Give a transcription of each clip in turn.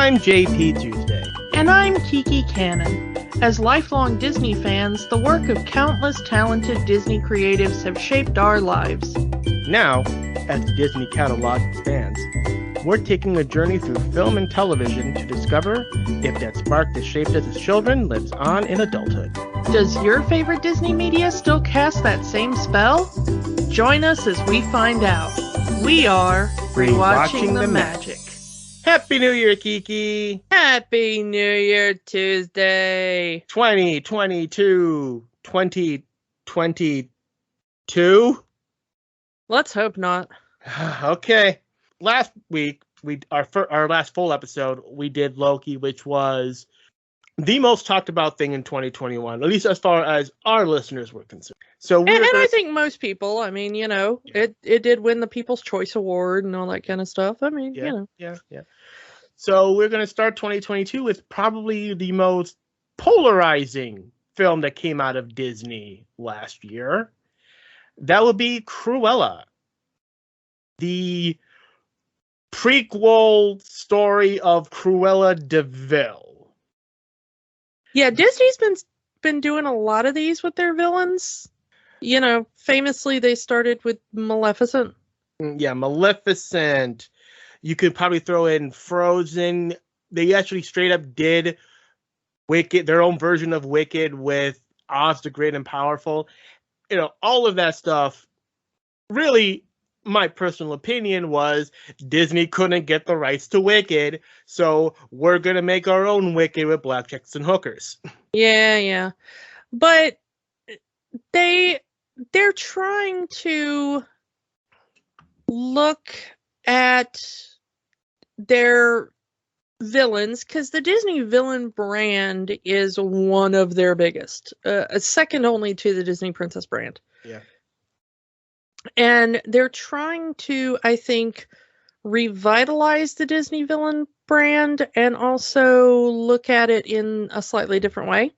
I'm JP Tuesday. And I'm Kiki Cannon. As lifelong Disney fans, the work of countless talented Disney creatives have shaped our lives. Now, as the Disney catalog expands, we're taking a journey through film and television to discover if that spark that shaped us as children lives on in adulthood. Does your favorite Disney media still cast that same spell? Join us as we find out. We are Rewatching the Magic. Happy New Year, Kiki! Happy New Year, Tuesday! 2022. 2022? Let's hope not. Okay. Last week, our last full episode, we did Loki, which was the most talked about thing in 2021, at least as far as our listeners were concerned. So, I think most people. I mean, it did win the People's Choice Award and all that kind of stuff. I mean, Yeah. So we're going to start 2022 with probably the most polarizing film that came out of Disney last year. That would be Cruella, the prequel story of Cruella de Vil. Yeah, Disney's been doing a lot of these with their villains. Famously, they started with Maleficent. Yeah, Maleficent. You could probably throw in Frozen. They actually straight up did Wicked, their own version of Wicked with Oz the Great and Powerful. All of that stuff. Really, my personal opinion was Disney couldn't get the rights to Wicked, so we're going to make our own Wicked with blackjacks and hookers. Yeah. But they're trying to look at their villains, because the Disney villain brand is one of their biggest, second only to the Disney Princess brand. Yeah. And they're trying to, I think, revitalize the Disney villain brand and also look at it in a slightly different way.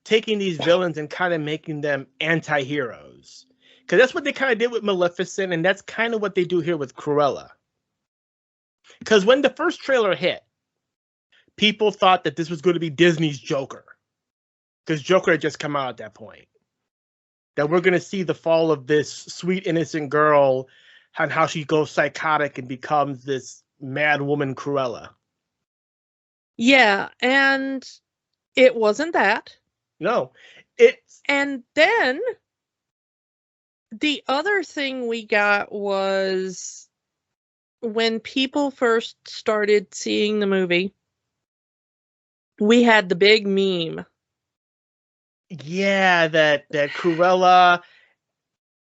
Taking these villains and kind of making them anti-heroes. Because that's what they kind of did with Maleficent, and that's kind of what they do here with Cruella. Because when the first trailer hit, people thought that this was going to be Disney's Joker. Because Joker had just come out at that point. That we're going to see the fall of this sweet, innocent girl and how she goes psychotic and becomes this mad woman Cruella. Yeah, and it wasn't that. No. And then the other thing we got was when people first started seeing the movie, we had the big meme. Yeah, that Cruella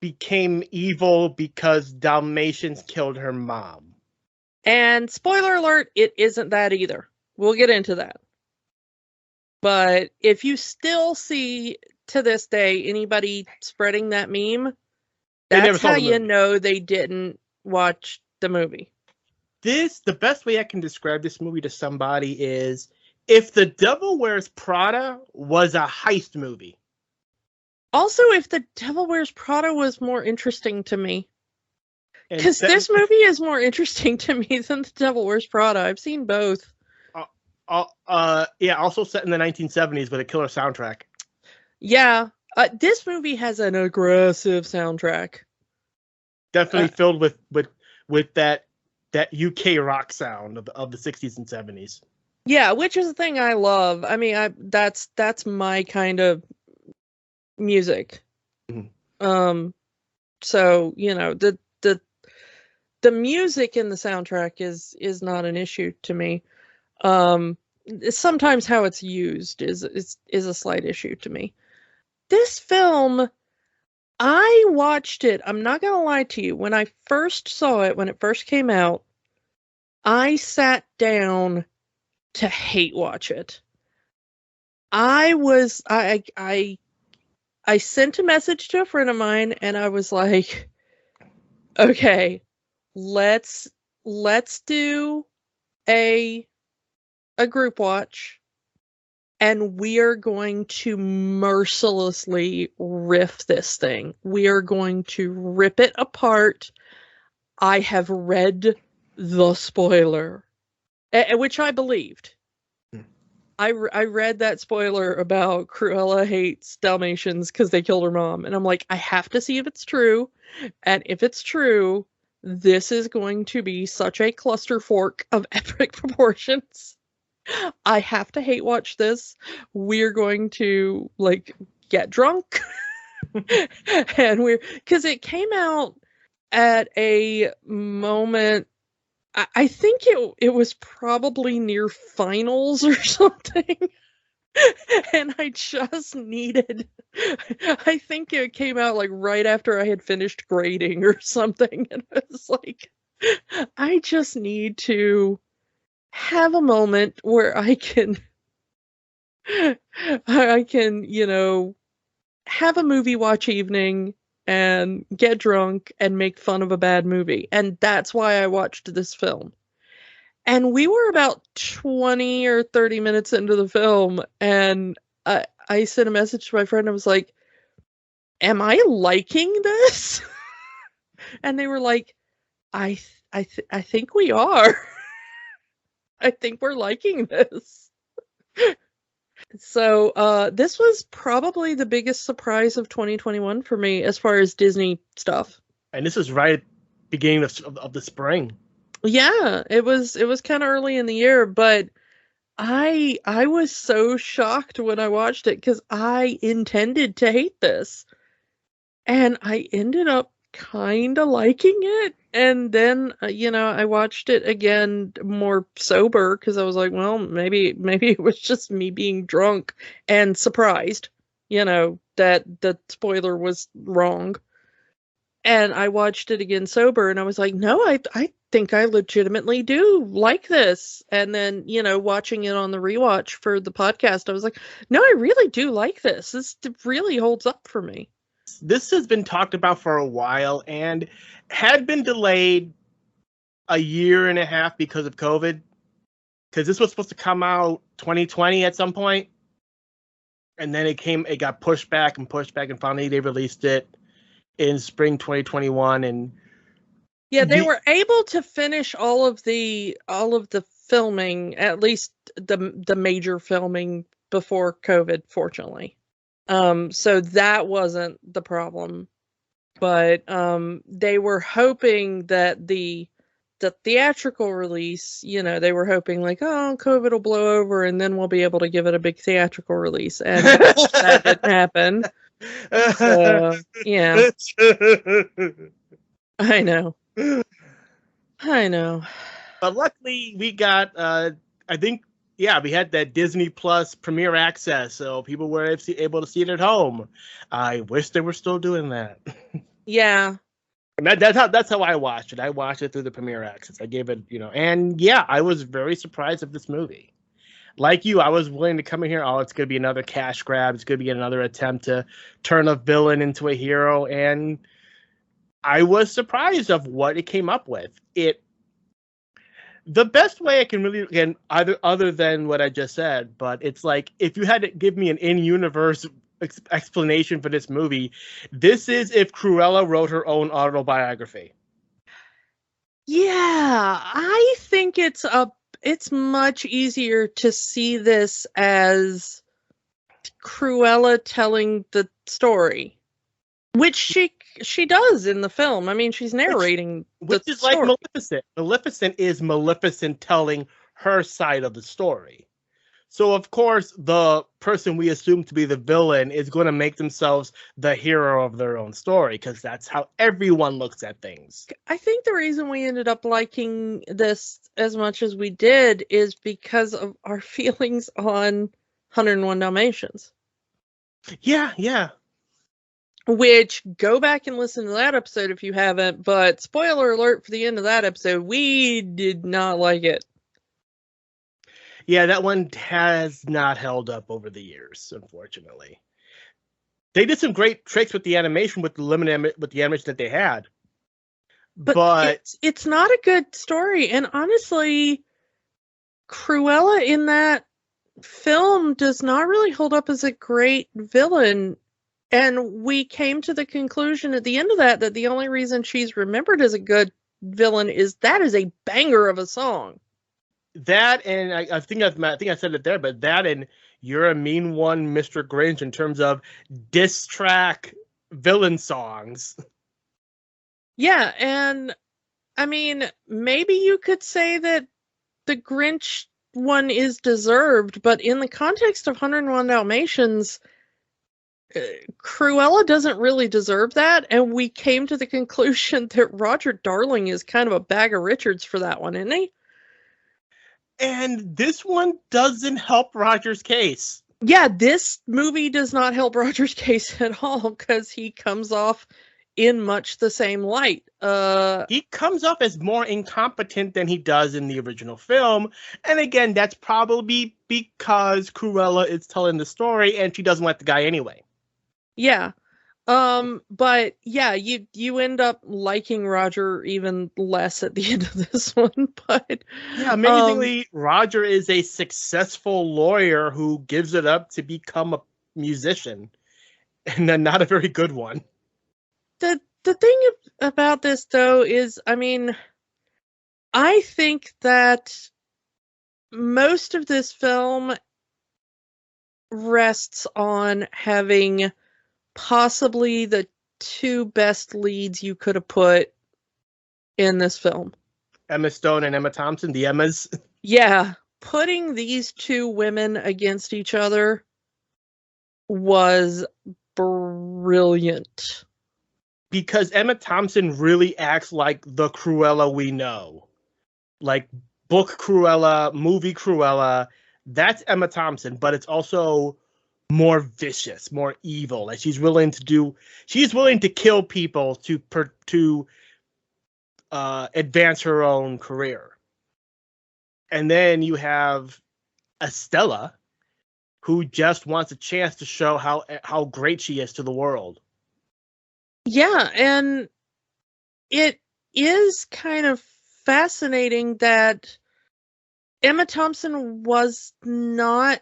became evil because Dalmatians killed her mom. And spoiler alert, it isn't that either. We'll get into that. But if you still see to this day anybody spreading that meme, that's how you know they didn't watch the movie. The best way I can describe this movie to somebody is if The Devil Wears Prada was a heist movie. Also, if The Devil Wears Prada was more interesting to me. Because this movie is more interesting to me than The Devil Wears Prada. I've seen both. Also set in the 1970s with a killer soundtrack. Yeah. This movie has an aggressive soundtrack. Definitely filled with that UK rock sound of the 60s and 70s. Yeah, which is the thing I love. I mean, that's my kind of music. Mm-hmm. So, the music in the soundtrack is not an issue to me. Sometimes how it's used is a slight issue to me. This film, I watched it, I'm not going to lie to you, when I first saw it, when it first came out, I sat down to hate watch it. I sent a message to a friend of mine and I was like, okay, let's do a group watch. And we are going to mercilessly riff this thing. We are going to rip it apart. I have read the spoiler. which I believed. Hmm. I read that spoiler about Cruella hates Dalmatians because they killed her mom, and I'm like, I have to see if it's true, and if it's true, this is going to be such a clusterfork of epic proportions. I have to hate watch this. We're going to like get drunk, and because it came out at a moment. I think it was probably near finals or something. And I just needed, I think it came out like right after I had finished grading or something. And I was like, I just need to have a moment where I can, have a movie watch evening and get drunk and make fun of a bad movie. And that's why I watched this film. And we were about 20 or 30 minutes into the film, and I sent a message to my friend. I was like, am I liking this? And they were like, I think we are. I think we're liking this. So this was probably the biggest surprise of 2021 for me as far as Disney stuff. And this is right at the beginning of the spring. Yeah, it was kind of early in the year, but I was so shocked when I watched it because I intended to hate this, and I ended up kind of liking it. And then I watched it again more sober because I was like, well, maybe it was just me being drunk and surprised, that the spoiler was wrong. And I watched it again sober, and I was like, no, I think I legitimately do like this. And then, watching it on the rewatch for the podcast, I was like, no, I really do like this. This really holds up for me. This has been talked about for a while and had been delayed a year and a half because of COVID. Because this was supposed to come out 2020 at some point. And then it got pushed back, and finally they released it in spring 2021. And yeah, they were able to finish all of the filming, at least the major filming, before COVID, fortunately. So that wasn't the problem. But they were hoping that the theatrical release, they were hoping like, oh, COVID will blow over and then we'll be able to give it a big theatrical release. And that didn't happen. So, yeah. I know. But luckily we got, I think, we had that Disney Plus Premiere Access, so people were able to see it at home. I wish they were still doing that. Yeah. And that's how I watched it. I watched it through the Premiere Access. I gave it, and yeah, I was very surprised of this movie. Like you, I was willing to come in here, it's going to be another cash grab. It's going to be another attempt to turn a villain into a hero. And I was surprised of what it came up with. The best way I can really, again, other than what I just said, but it's like, if you had to give me an in-universe explanation for this movie, this is if Cruella wrote her own autobiography. Yeah, I think it's much easier to see this as Cruella telling the story, which she does in the film. I mean, she's narrating which is story. like Maleficent. Maleficent is Maleficent telling her side of the story. So, of course, the person we assume to be the villain is going to make themselves the hero of their own story, because that's how everyone looks at things. I think the reason we ended up liking this as much as we did is because of our feelings on 101 Dalmatians. Yeah. Which, go back and listen to that episode if you haven't, but spoiler alert for the end of that episode, we did not like it. Yeah, that one has not held up over the years, unfortunately. They did some great tricks with the animation, with the animation that they had. But it's not a good story. And honestly, Cruella in that film does not really hold up as a great villain. And we came to the conclusion at the end of that the only reason she's remembered as a good villain is that is a banger of a song. That, and I think I said it there, but that and You're a Mean One, Mr. Grinch, in terms of diss track villain songs. Yeah, and I mean, maybe you could say that the Grinch one is deserved, but in the context of 101 Dalmatians, Cruella doesn't really deserve that, and we came to the conclusion that Roger Darling is kind of a bag of Richards for that one, isn't he? And this one doesn't help Roger's case. Yeah, this movie does not help Roger's case at all because he comes off in much the same light. He comes off as more incompetent than he does in the original film. And again, that's probably because Cruella is telling the story and she doesn't like the guy anyway. Yeah. But yeah, you end up liking Roger even less at the end of this one. But yeah, amazingly, Roger is a successful lawyer who gives it up to become a musician, and then not a very good one. The thing about this though is, I mean, I think that most of this film rests on having possibly the two best leads you could have put in this film. Emma Stone and Emma Thompson, the Emmas. Yeah, putting these two women against each other was brilliant. Because Emma Thompson really acts like the Cruella we know. Like book Cruella, movie Cruella. That's Emma Thompson, but it's also more vicious, more evil. Like she's willing to kill people to advance her own career. And then you have Estella, who just wants a chance to show how great she is to the world. Yeah, and it is kind of fascinating that Emma Thompson was not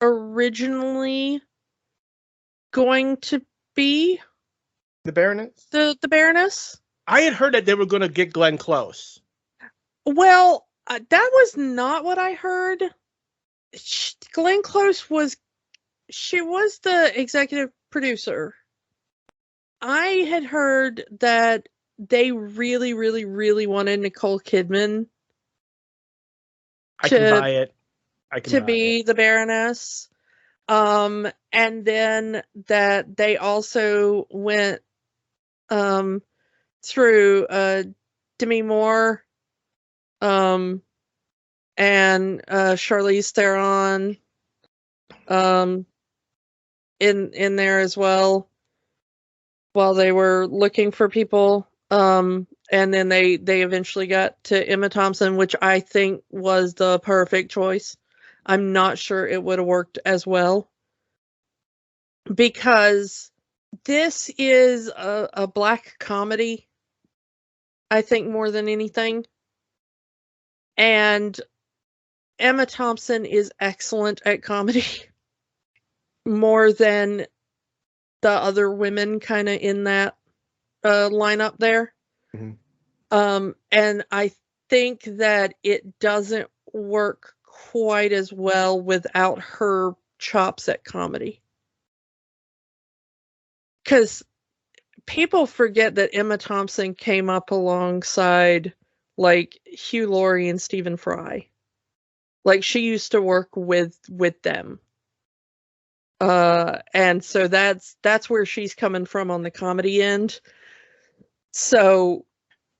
originally going to be the Baroness. The Baroness. I had heard that they were going to get Glenn Close. Well, that was not what I heard. Glenn Close was the executive producer. I had heard that they really, really, really wanted Nicole Kidman I can buy it. to be the Baroness. And then that they also went through Demi Moore and Charlize Theron in there as well while they were looking for people. And then they eventually got to Emma Thompson, which I think was the perfect choice. I'm not sure it would have worked as well because this is a black comedy, I think, more than anything. And Emma Thompson is excellent at comedy more than the other women kind of in that lineup there. Mm-hmm. And I think that it doesn't work quite as well without her chops at comedy. Because people forget that Emma Thompson came up alongside like Hugh Laurie and Stephen Fry. Like she used to work with them. And so that's where she's coming from on the comedy end. So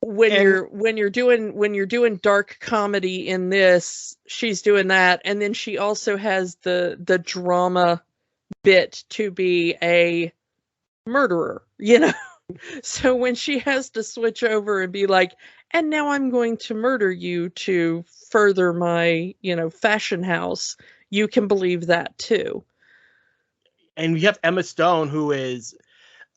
when you're doing dark comedy in this, she's doing that, and then she also has the drama bit to be a murderer, you know. So when she has to switch over and be like, and now I'm going to murder you to further my, fashion house, you can believe that too. And we have Emma Stone, who is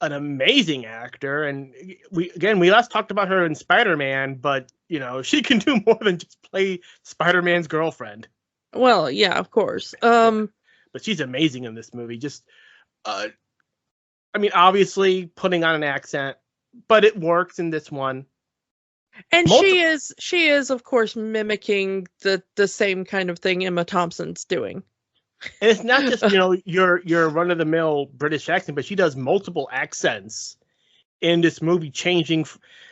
an amazing actor, and we last talked about her in Spider-Man, but she can do more than just play Spider-Man's girlfriend. Well, yeah, of course. But she's amazing in this movie. Just, obviously putting on an accent, but it works in this one. And she is of course mimicking the same kind of thing Emma Thompson's doing. And it's not just, your run-of-the-mill British accent, but she does multiple accents in this movie, changing,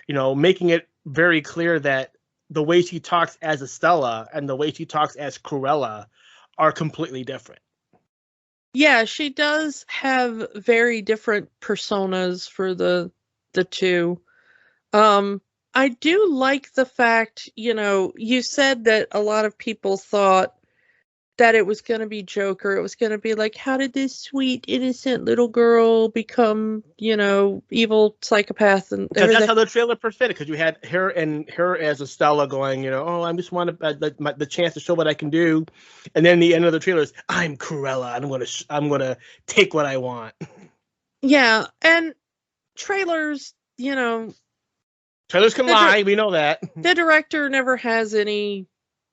making it very clear that the way she talks as Estella and the way she talks as Cruella are completely different. Yeah, she does have very different personas for the two. I do like the fact, you said that a lot of people thought that it was going to be Joker. It was going to be like, how did this sweet, innocent little girl become, evil psychopath? And because that's how the trailer presented. Because you had her as Estella going, oh, I just want the chance to show what I can do, and then the end of the trailer is, I'm Cruella. I'm gonna take what I want. Yeah, and trailers, trailers can lie. We know that. The director never has any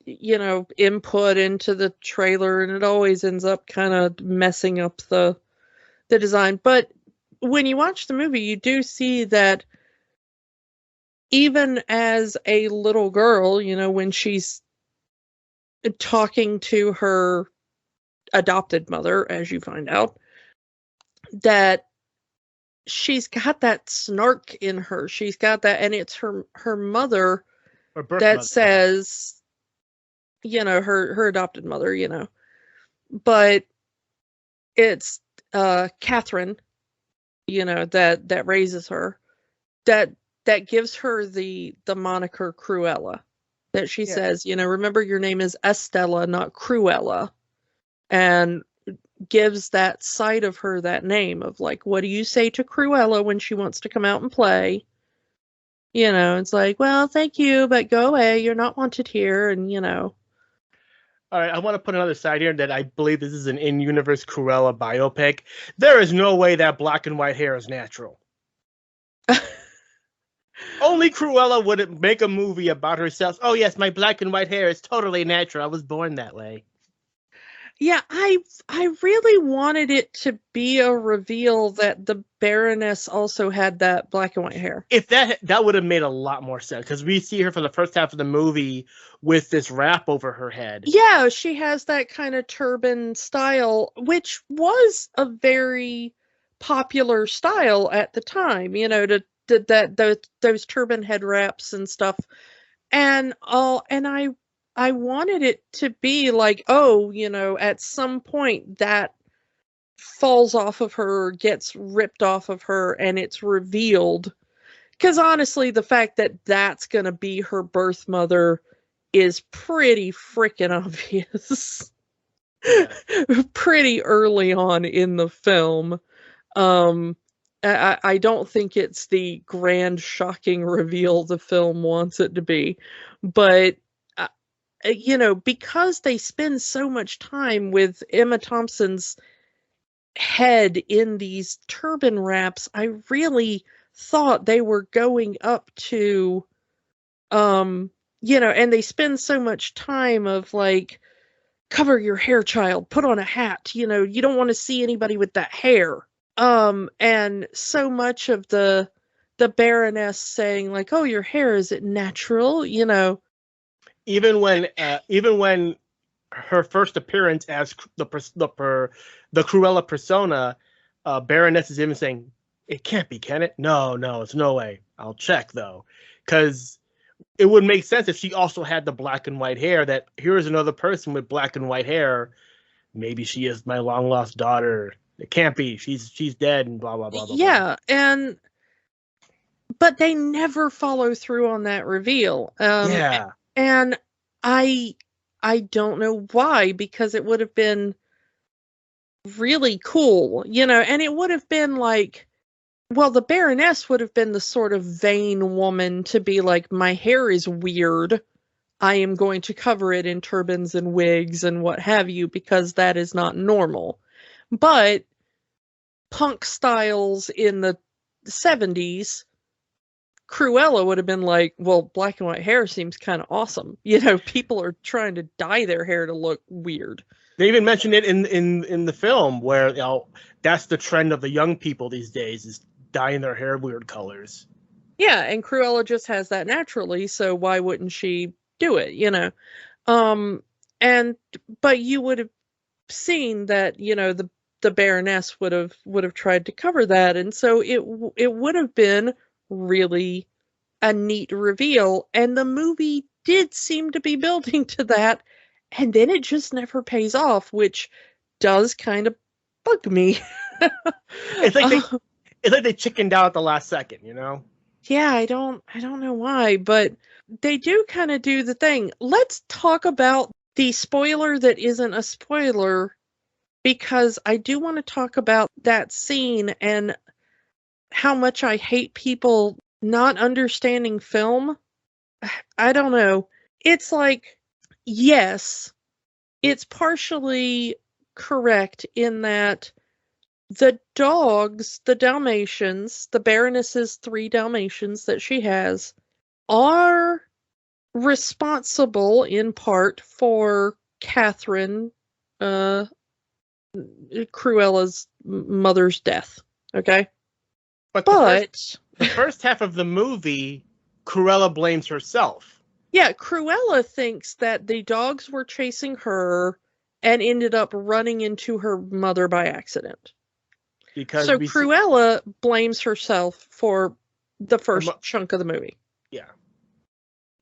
input into the trailer, and it always ends up kind of messing up the design. But when you watch the movie, you do see that even as a little girl, when she's talking to her adopted mother, as you find out, that she's got that snark in her. She's got that, and it's her mother that mother says, her adopted mother, but it's Catherine, that raises her, that gives her the moniker Cruella, that she says, remember your name is Estella, not Cruella, and gives that side of her that name of like, what do you say to Cruella when she wants to come out and play? It's like, well, thank you, but go away. You're not wanted here. And, All right, I want to put another side here that I believe this is an in-universe Cruella biopic. There is no way that black and white hair is natural. Only Cruella would make a movie about herself. Oh, yes, my black and white hair is totally natural. I was born that way. Yeah, I really wanted it to be a reveal that the Baroness also had that black and white hair. If that would have made a lot more sense, because we see her for the first half of the movie with this wrap over her head. Yeah, she has that kind of turban style, which was a very popular style at the time. Those turban head wraps and stuff, and I wanted it to be like, oh, at some point that falls off of her, gets ripped off of her, and it's revealed. Because honestly, the fact that that's going to be her birth mother is pretty freaking obvious. Pretty early on in the film. I don't think it's the grand, shocking reveal the film wants it to be. But because they spend so much time with Emma Thompson's head in these turban wraps, I really thought they were going up to, and they spend so much time of like, cover your hair, child, put on a hat, you don't want to see anybody with that hair. And so much of the Baroness saying like, oh, your hair, is it natural? Even when her first appearance as the Cruella persona, Baroness is even saying, it can't be, can it? No, it's no way. I'll check though, because it would make sense if she also had the black and white hair, that here is another person with black and white hair. Maybe she is my long lost daughter. It can't be. She's dead and blah blah blah blah. Yeah, but they never follow through on that reveal. Yeah. And I don't know why, because it would have been really cool, and it would have been like, well, the Baroness would have been the sort of vain woman to be like, my hair is weird. I am going to cover it in turbans and wigs and what have you, because that is not normal. But punk styles in the 70s, Cruella would have been like, well, black and white hair seems kind of awesome. People are trying to dye their hair to look weird. They even mentioned it in the film, where that's the trend of the young people these days, is dyeing their hair weird colors. Yeah, and Cruella just has that naturally, so why wouldn't she do it, you know? Um, and but you would have seen that, you know, the Baroness would have tried to cover that, and so it would have been really a neat reveal, and the movie did seem to be building to that, and then it just never pays off, which does kind of bug me. It's like they it's like they chickened out at the last second, you know? Yeah, I don't know why, but they do kind of do the thing. Let's talk about the spoiler that isn't a spoiler, because I do want to talk about that scene and how much I hate people not understanding film. I don't know. It's like, yes, it's partially correct in that the dogs, the Dalmatians, the Baroness's 3 Dalmatians that she has, are responsible in part for Catherine, Cruella's mother's death. Okay? But the first half of the movie, Cruella blames herself. Yeah, Cruella thinks that the dogs were chasing her and ended up running into her mother by accident. Because so Cruella blames herself for the first chunk of the movie. Yeah.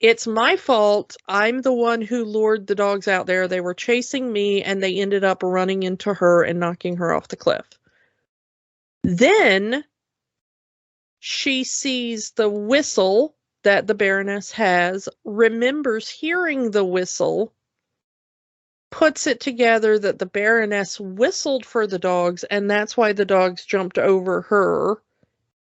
It's my fault. I'm the one who lured the dogs out there. They were chasing me and they ended up running into her and knocking her off the cliff. Then she sees the whistle that the Baroness has, remembers hearing the whistle, puts it together that the Baroness whistled for the dogs, and that's why the dogs jumped over her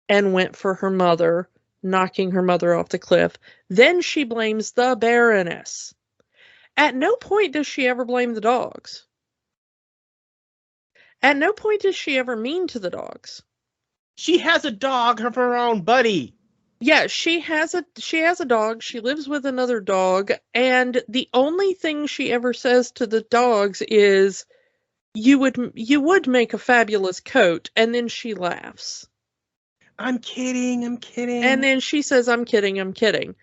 and went for her mother, knocking her mother off the cliff. Then she blames the Baroness. At no point does she ever blame the dogs. At no point does she ever mean to the dogs. She has a dog of her own, buddy. Yeah, she has a dog. She lives with another dog, and the only thing she ever says to the dogs is, "You would make a fabulous coat," and then she laughs. I'm kidding. And then she says, I'm kidding.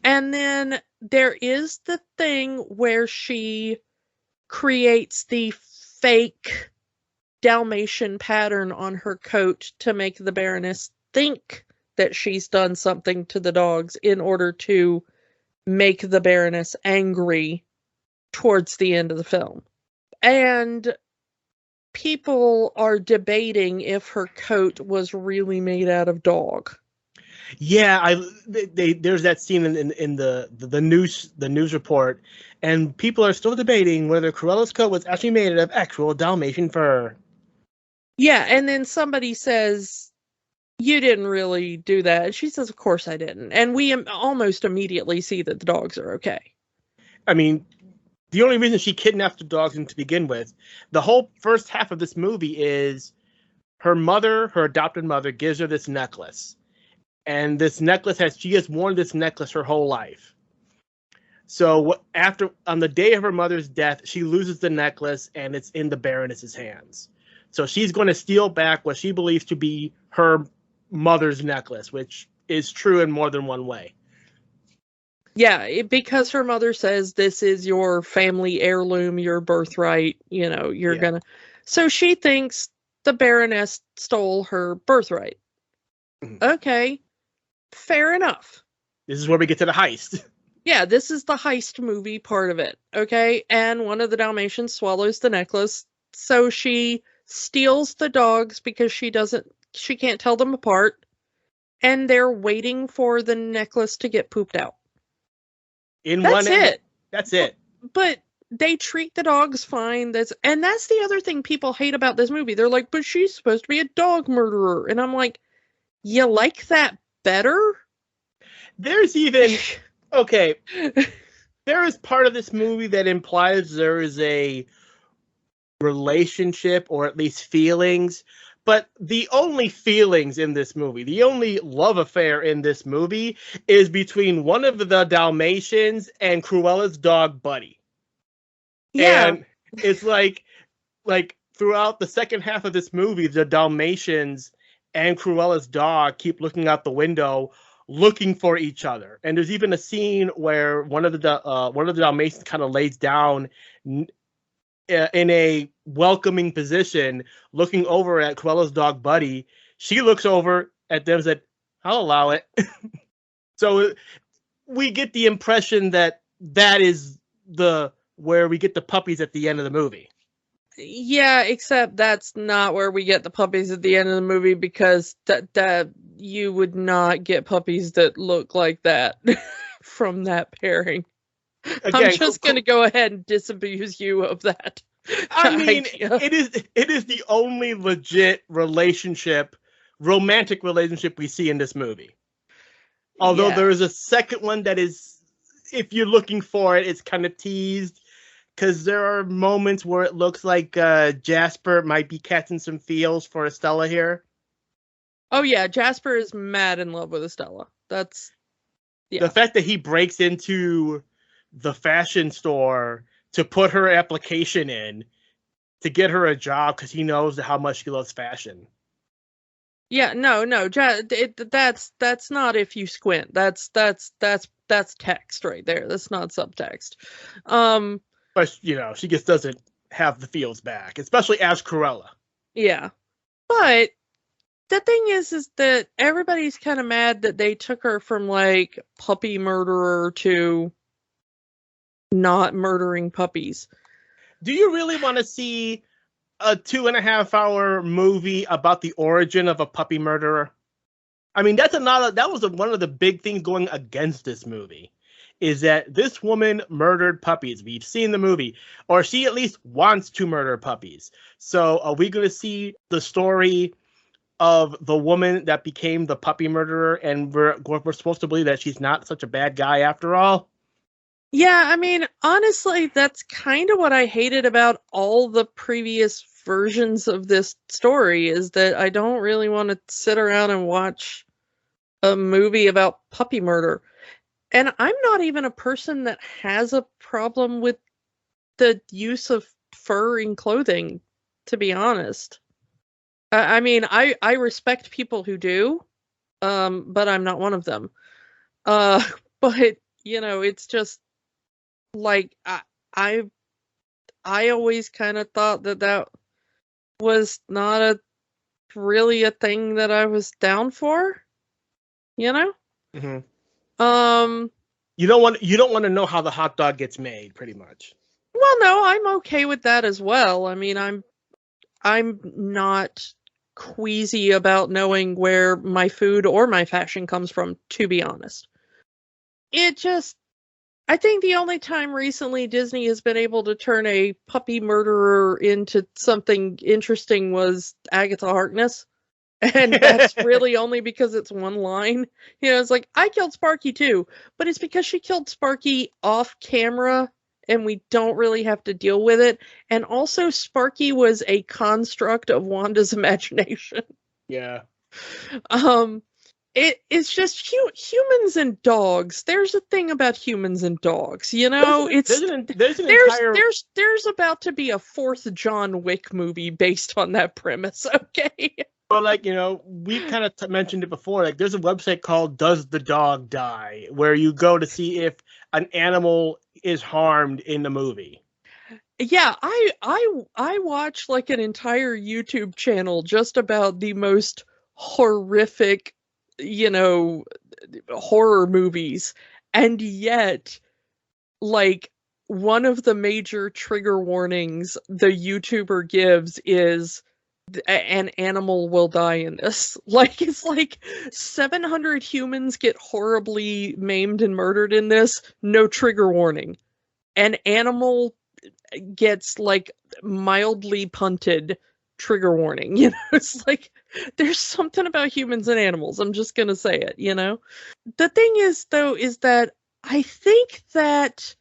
And then there is the thing where she creates the fake Dalmatian pattern on her coat to make the Baroness think that she's done something to the dogs in order to make the Baroness angry towards the end of the film. And people are debating if her coat was really made out of dog. Yeah, there's that scene in the news report, and people are still debating whether Cruella's coat was actually made out of actual Dalmatian fur. Yeah, and then somebody says, "You didn't really do that." And she says, "Of course I didn't." And we almost immediately see that the dogs are okay. I mean, the only reason she kidnapped the dogs to begin with, the whole first half of this movie is her mother, her adopted mother, gives her this necklace. And this necklace she has worn this necklace her whole life. So on the day of her mother's death, she loses the necklace and it's in the Baroness's hands. So she's going to steal back what she believes to be her mother's necklace, which is true in more than one way. Yeah, because her mother says this is your family heirloom, your birthright, you're gonna. So she thinks the Baroness stole her birthright. Mm-hmm. Okay, fair enough. This is where we get to the heist. Yeah, this is the heist movie part of it. Okay, and one of the Dalmatians swallows the necklace, so she steals the dogs because she can't tell them apart, and they're waiting for the necklace to get pooped out. That's it. But they treat the dogs fine. And that's the other thing people hate about this movie. They're like, but she's supposed to be a dog murderer. And I'm like, you like that better? There's even... Okay. There is part of this movie that implies there is a relationship or at least feelings. But the only feelings in this movie, the only love affair in this movie is between one of the Dalmatians and Cruella's dog, Buddy. Yeah. And it's like throughout the second half of this movie, the Dalmatians and Cruella's dog keep looking out the window, looking for each other. And there's even a scene where one of the Dalmatians kind of lays down in a welcoming position, looking over at Cruella's dog Buddy. She looks over at them and said, "I'll allow it." So we get the impression that is where we get the puppies at the end of the movie. Yeah, except that's not where we get the puppies at the end of the movie, because that you would not get puppies that look like that from that pairing. Again, I'm just going to go ahead and disabuse you of that. I mean, it is the only legit romantic relationship we see in this movie. Although there is a second one that is, if you're looking for it, it's kind of teased. Because there are moments where it looks like Jasper might be catching some feels for Estella here. Oh, yeah. Jasper is mad in love with Estella. That's... Yeah. The fact that he breaks into the fashion store to put her application in to get her a job because he knows how much she loves fashion. Yeah, no. That's not if you squint. That's text right there. That's not subtext. But, she just doesn't have the feels back, especially as Cruella. Yeah. But the thing is that everybody's kind of mad that they took her from, like, puppy murderer to not murdering puppies. Do you really want to see a 2.5-hour movie about the origin of a puppy murderer? I mean, that was one of the big things going against this movie. Is that this woman murdered puppies. We've seen the movie. Or she at least wants to murder puppies. So are we going to see the story of the woman that became the puppy murderer, and we're supposed to believe that she's not such a bad guy after all? Yeah, I mean, honestly, that's kind of what I hated about all the previous versions of this story, is that I don't really want to sit around and watch a movie about puppy murder. And I'm not even a person that has a problem with the use of fur in clothing, to be honest. I mean, I respect people who do, but I'm not one of them. But, it's just, like, I always kind of thought that was not really a thing that I was down for, Mm-hmm. You don't want to know how the hot dog gets made, pretty much. Well, no, I'm okay with that as well. I mean, I'm not queasy about knowing where my food or my fashion comes from, to be honest. I think the only time recently Disney has been able to turn a puppy murderer into something interesting was Agatha Harkness. And that's really only because it's one line. It's like, I killed Sparky too, but it's because she killed Sparky off camera and we don't really have to deal with it. And also, Sparky was a construct of Wanda's imagination. Yeah. It's just humans and dogs. There's a thing about humans and dogs, there's about to be a fourth John Wick movie based on that premise, okay? Well, we kind of mentioned it before. Like, there's a website called Does the Dog Die, where you go to see if an animal is harmed in the movie. Yeah, I watch like an entire YouTube channel just about the most horrific, horror movies, and yet, like, one of the major trigger warnings the YouTuber gives is an animal will die in this. Like, it's like 700 humans get horribly maimed and murdered in this, no trigger warning. An animal gets, like, mildly punted, trigger warning. It's like, there's something about humans and animals. I'm just gonna say it, The thing is, though, is that I think that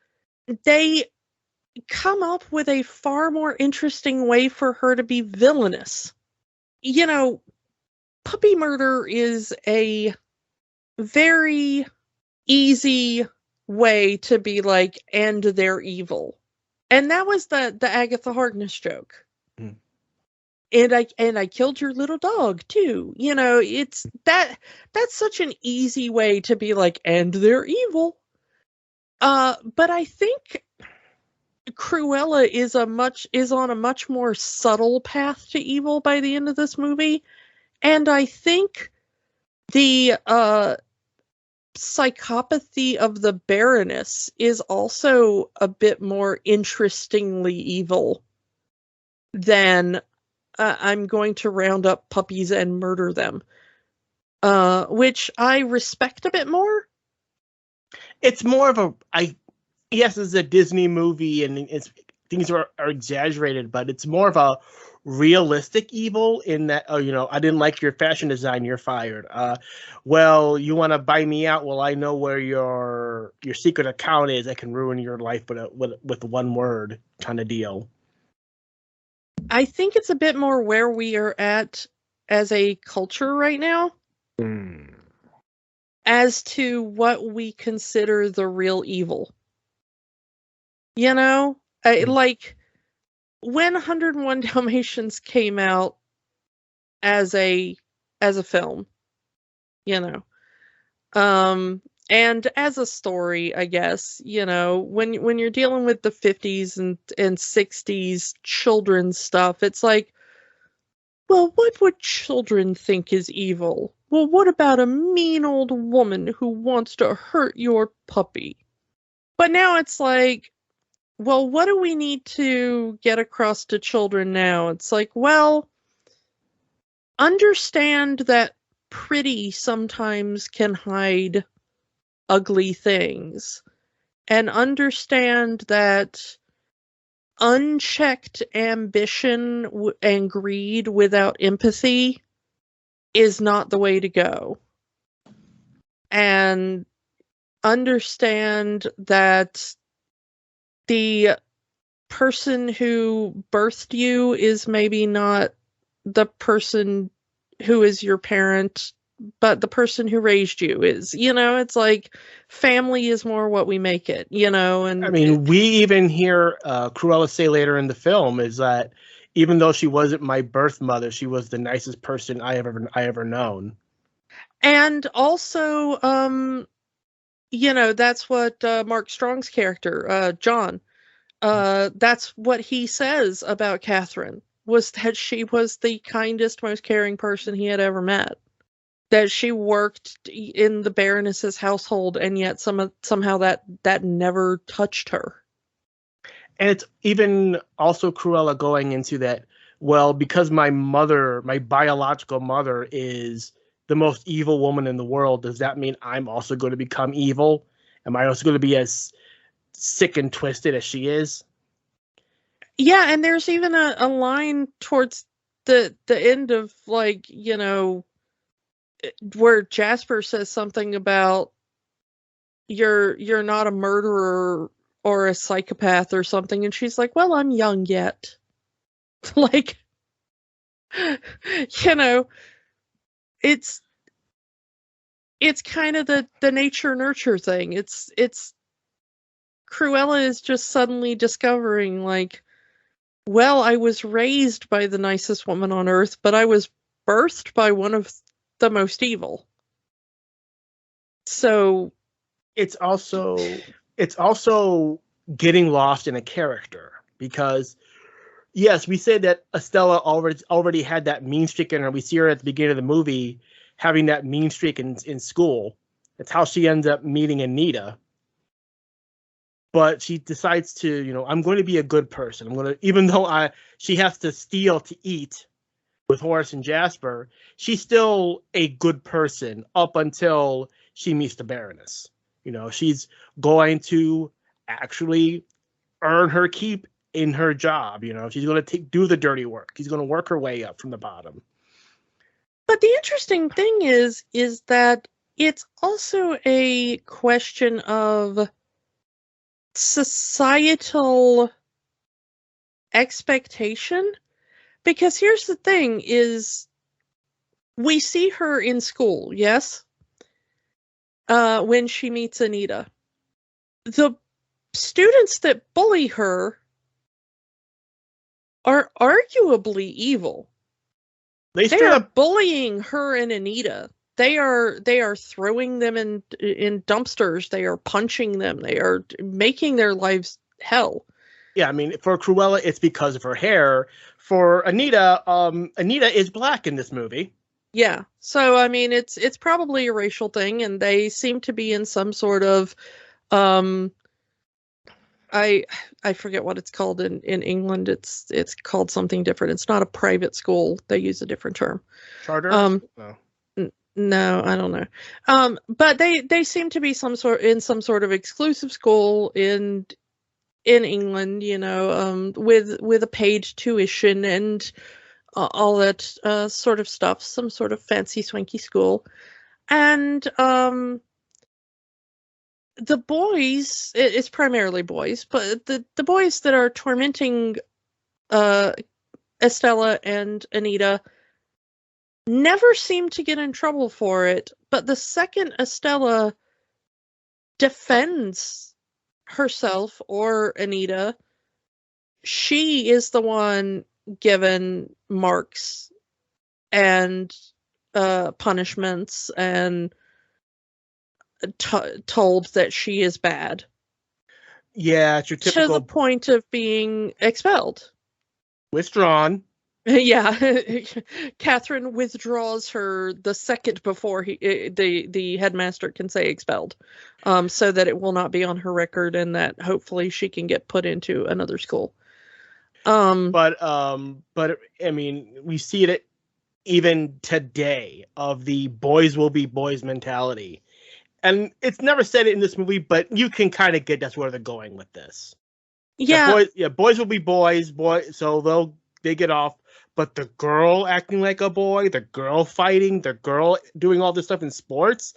they come up with a far more interesting way for her to be villainous. Puppy murder is a very easy way to be like, and they're evil. And that was the Agatha Harkness joke. Mm. I killed your little dog too. You know, it's that's such an easy way to be like, and they're evil. But I think Cruella is on a much more subtle path to evil by the end of this movie. And I think the psychopathy of the Baroness is also a bit more interestingly evil than I'm going to round up puppies and murder them, which I respect a bit more. It's more of yes, it's a Disney movie and things are exaggerated, but it's more of a realistic evil in that, oh, I didn't like your fashion design, you're fired. Well, you want to buy me out? Well, I know where your secret account is. I can ruin your life with one word kind of deal. I think it's a bit more where we are at as a culture right now. As to what we consider the real evil. You know? Like, when 101 Dalmatians came out as a film, and as a story, I guess, when you're dealing with the 50s and 60s children's stuff, it's like, well, what would children think is evil? Well, what about a mean old woman who wants to hurt your puppy? But now it's like, well, what do we need to get across to children now? It's like, well, understand that pretty sometimes can hide ugly things. And understand that unchecked ambition and greed without empathy is not the way to go. And understand that the person who birthed you is maybe not the person who is your parent, but the person who raised you is. It's like family is more what we make it, and I mean, we even hear Cruella say later in the film is that even though she wasn't my birth mother, she was the nicest person I ever known. And also, that's what Mark Strong's character, John, that's what he says about Catherine, was that she was the kindest, most caring person he had ever met. That she worked in the Baroness's household, and yet somehow that never touched her. And it's even also Cruella going into that, well, because my biological mother is the most evil woman in the world, does that mean I'm also going to become evil? Am I also going to be as sick and twisted as she is? Yeah, and there's even a line towards the end of, like, where Jasper says something about you're not a murderer or a psychopath or something, and she's like, well, I'm young yet. Like, it's kind of the nature nurture thing. It's Cruella is just suddenly discovering, like, well, I was raised by the nicest woman on earth, but I was birthed by one of the most evil. So it's also getting lost in a character, because yes, we say that Estella already had that mean streak in her. We see her at the beginning of the movie having that mean streak in school. That's how she ends up meeting Anita. But she decides to, I'm going to be a good person. I'm going to, even though she has to steal to eat with Horace and Jasper, she's still a good person up until she meets the Baroness. She's going to actually earn her keep in her job. She's going to do the dirty work. She's going to work her way up from the bottom. But the interesting thing is that it's also a question of societal expectation, because here's the thing is, we see her in school, yes, when she meets Anita. The students that bully her are arguably evil. They They straight are up, bullying her and Anita. They are throwing them in dumpsters. They are punching them. They are making their lives hell. yeah, I mean, for Cruella, it's because of her hair. For Anita, Anita is black in this movie. Yeah. So I mean it's probably a racial thing, and they seem to be in some sort of um I I forget what it's called in England. It's called something different. It's not a private school. They use a different term. Charter? Um No. no, I don't know. But they seem to be some sort of exclusive school in England, with a paid tuition and all that sort of stuff, some sort of fancy swanky school. And the boys, it's primarily boys, but the boys that are tormenting uh, Estella and Anita never seem to get in trouble for it. But the second Estella defends herself or Anita, she is the one given marks and punishments and told that she is bad. Yeah, it's your To the typical point of being expelled. withdrawn. Yeah, Catherine withdraws her the second before the headmaster can say expelled, so that it will not be on her record and that hopefully she can get put into another school. But I mean, we see it even today of the boys will be boys mentality. And it's never said it in this movie, but you can kind of get that's where they're going with this. Yeah, Boys will be boys, so they get off. But the girl acting like a boy, the girl fighting, the girl doing all this stuff in sports,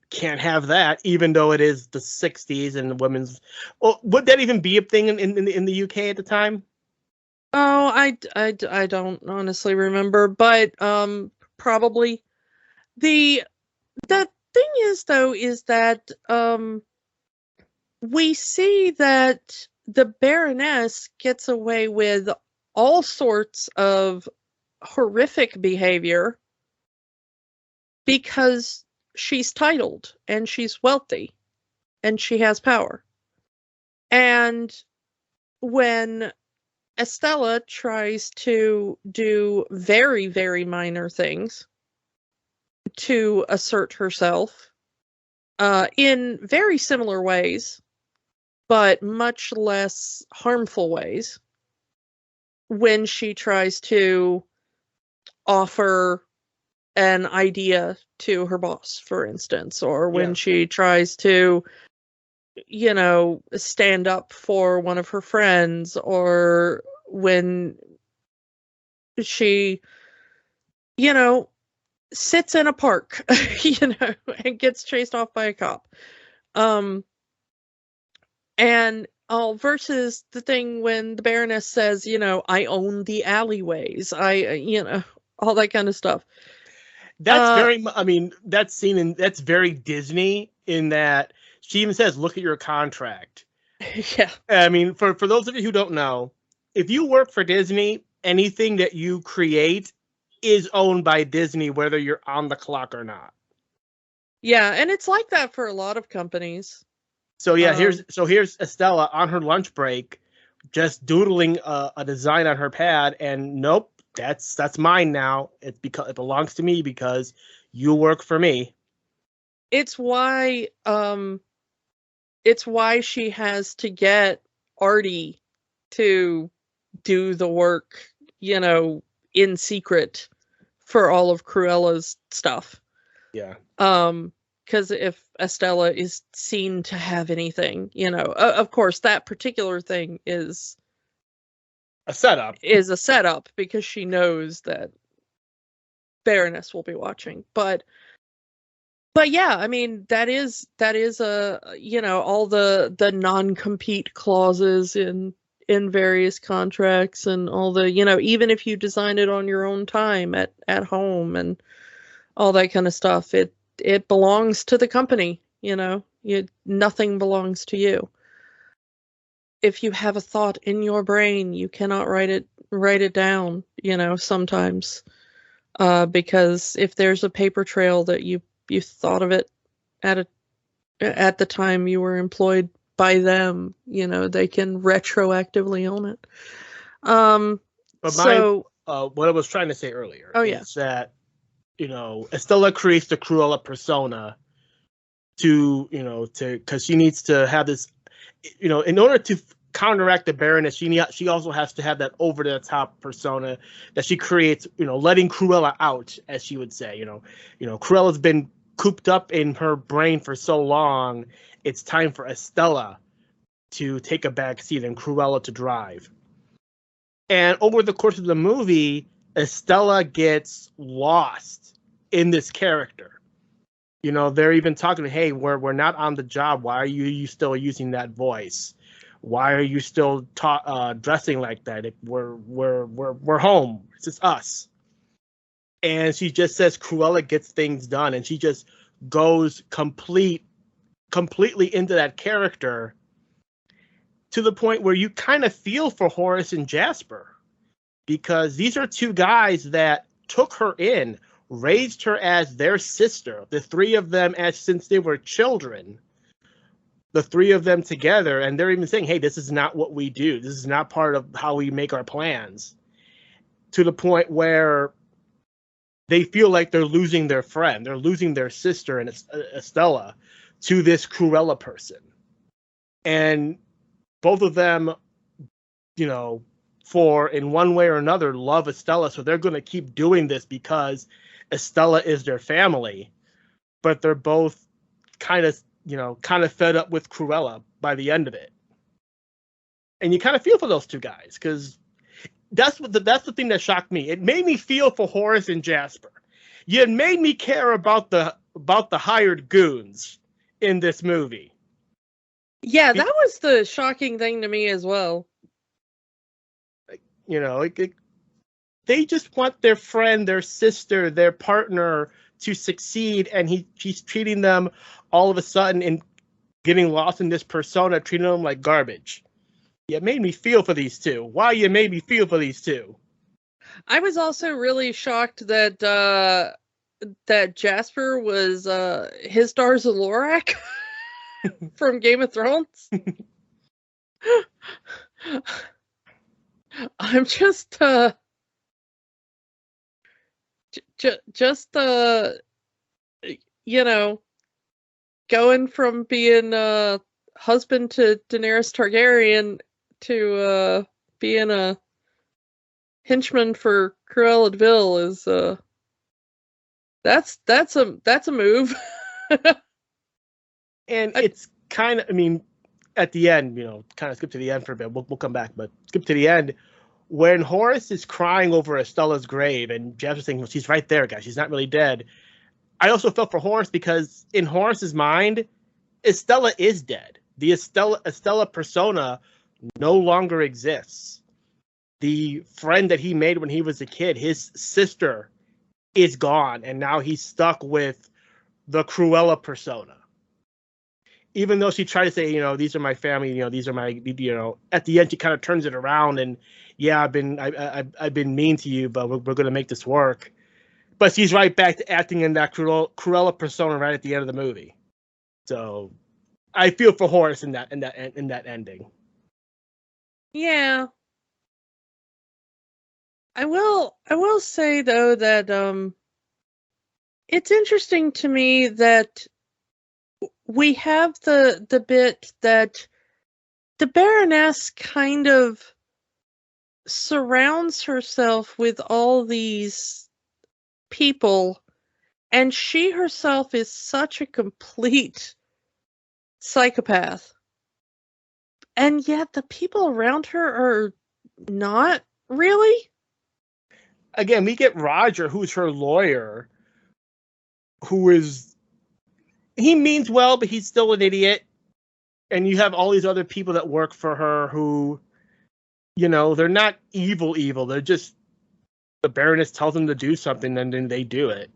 can't have that. Even though it is the '60s and the women's, well, would that even be a thing in the UK at the time? oh, I don't honestly remember, but probably. The thing is though is that we see that the Baroness gets away with all sorts of horrific behavior because she's titled and she's wealthy and she has power. And when Estella tries to do very, very minor things to assert herself in very similar ways, but much less harmful ways, when she tries to offer an idea to her boss, for instance, or when she tries to, stand up for one of her friends, or when she, you know, sits in a park, and gets chased off by a cop. And versus the thing when the Baroness says, I own the alleyways, all that kind of stuff. That's I mean, that's very Disney in that she even says, look at your contract. Yeah. I mean, for those of you who don't know, if you work for Disney, anything that you create is owned by Disney, whether you're on the clock or not. Yeah, and it's like that for a lot of companies. So yeah, here's Estella on her lunch break, just doodling a design on her pad, and nope, that's mine now. It belongs to me because you work for me. It's why she has to get Artie to do the work, in secret for all of Cruella's stuff. Yeah. Because if Estella is seen to have anything, of course that particular thing is a setup. Because she knows that Baroness will be watching. But yeah, I mean that is all the non-compete clauses in various contracts, and all the, even if you design it on your own time at home and all that kind of stuff, it belongs to the company. Nothing belongs to you. If you have a thought in your brain, you cannot write it down, sometimes. Because if there's a paper trail that you thought of it at the time you were employed by them, they can retroactively own it. But So what I was trying to say earlier is that, Estella creates the Cruella persona because she needs to have this, in order to counteract the Baroness, she also has to have that over the top persona that she creates, letting Cruella out, as she would say. Cruella's been cooped up in her brain for so long, it's time for Estella to take a back seat and Cruella to drive. And over the course of the movie, Estella gets lost in this character. They're even talking, hey, we're not on the job. Why are you still using that voice? Why are you still dressing like that? We're home. It's just us. And she just says Cruella gets things done, and she just goes completely into that character to the point where you kind of feel for Horace and Jasper, because these are two guys that took her in, raised her as their sister, the three of them since they were children, the three of them together, and they're even saying, hey, this is not what we do. This is not part of how we make our plans, to the point where they feel like they're losing their friend. They're losing their sister and Estella to this Cruella person. And both of them, for in one way or another, love Estella. So they're going to keep doing this because Estella is their family. But they're both kind of fed up with Cruella by the end of it. And you kind of feel for those two guys, because that's the thing that shocked me. It made me feel for Horace and Jasper. You made me care about the hired goons in this movie. Yeah, that was the shocking thing to me as well. They just want their friend, their sister, their partner to succeed, and she's treating them all of a sudden and getting lost in this persona, treating them like garbage. It made me feel for these two. Why you made me feel for these two? I was also really shocked that Jasper was Histar Zalorak from Game of Thrones. I'm just going from being husband to Daenerys Targaryen to being a henchman for Cruella de Vil is that's a move. And it's kind of, at the end, kind of skip to the end for a bit. We'll come back, but skip to the end when Horace is crying over Estella's grave and Jasper's saying, well, she's right there, guys. She's not really dead. I also felt for Horace because in Horace's mind, Estella is dead. The Estella persona no longer exists. The friend that he made when he was a kid, his sister, is gone, and now he's stuck with the Cruella persona. Even though she tried to say, these are my family, these are my, at the end she kind of turns it around and, yeah, I've been mean to you, but we're going to make this work. But she's right back to acting in that Cruella persona right at the end of the movie. So I feel for Horace in that ending. Yeah. I will say though that it's interesting to me that we have the bit that the Baroness kind of surrounds herself with all these people, and she herself is such a complete psychopath. And yet the people around her are not really. Again, we get Roger, who's her lawyer, he means well, but he's still an idiot. And you have all these other people that work for her who, they're not evil. They're just, the Baroness tells them to do something and then they do it.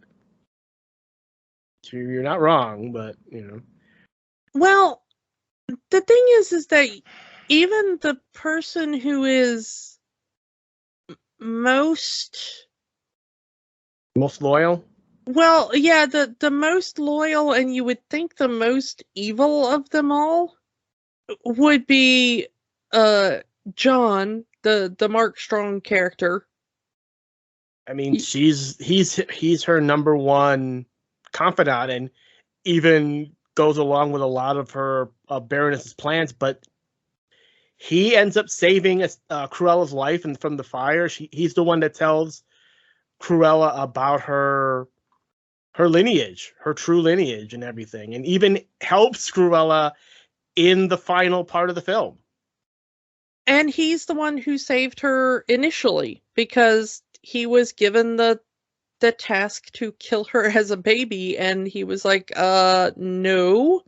So you're not wrong, but, Well, the thing is that even the person who is most Most loyal? Well, yeah, the most loyal, and you would think the most evil of them all would be John, the Mark Strong character. I mean, he's her number one confidant, and even goes along with a lot of her Baroness's plans. But he ends up saving Cruella's life and from the fire. He's the one that tells Cruella about her lineage, her true lineage, and everything, and even helps Cruella in the final part of the film. And he's the one who saved her initially, because he was given the task to kill her as a baby, and he was like, no,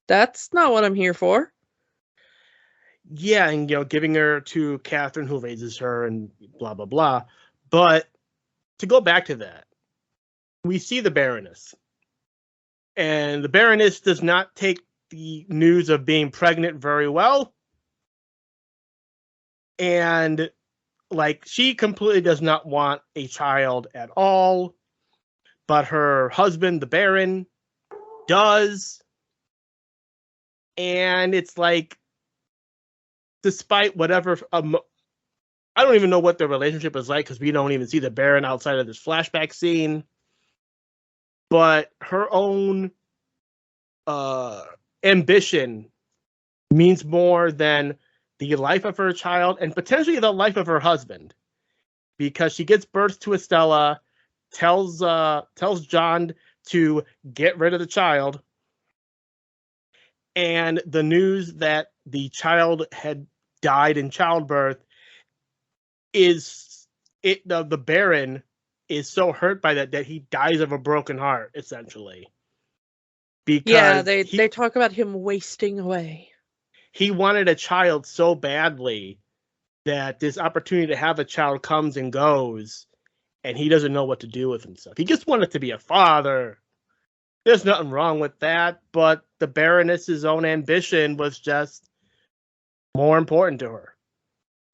that's not what I'm here for. Yeah, and giving her to Catherine, who raises her, and blah blah blah. But to go back to that, we see the Baroness, and the Baroness does not take the news of being pregnant very well, and like, she completely does not want a child at all, but her husband, the Baron, does. And it's like, despite whatever, I don't even know what their relationship is like, because we don't even see the Baron outside of this flashback scene. But her own ambition means more than the life of her child and potentially the life of her husband, because she gives birth to Estella, tells John to get rid of the child, and the news that the child had died in childbirth the Baron is so hurt by that he dies of a broken heart, essentially. Because they talk about him wasting away. He wanted a child so badly that this opportunity to have a child comes and goes, and he doesn't know what to do with himself. He just wanted to be a father. There's nothing wrong with that, but the Baroness's own ambition was just more important to her.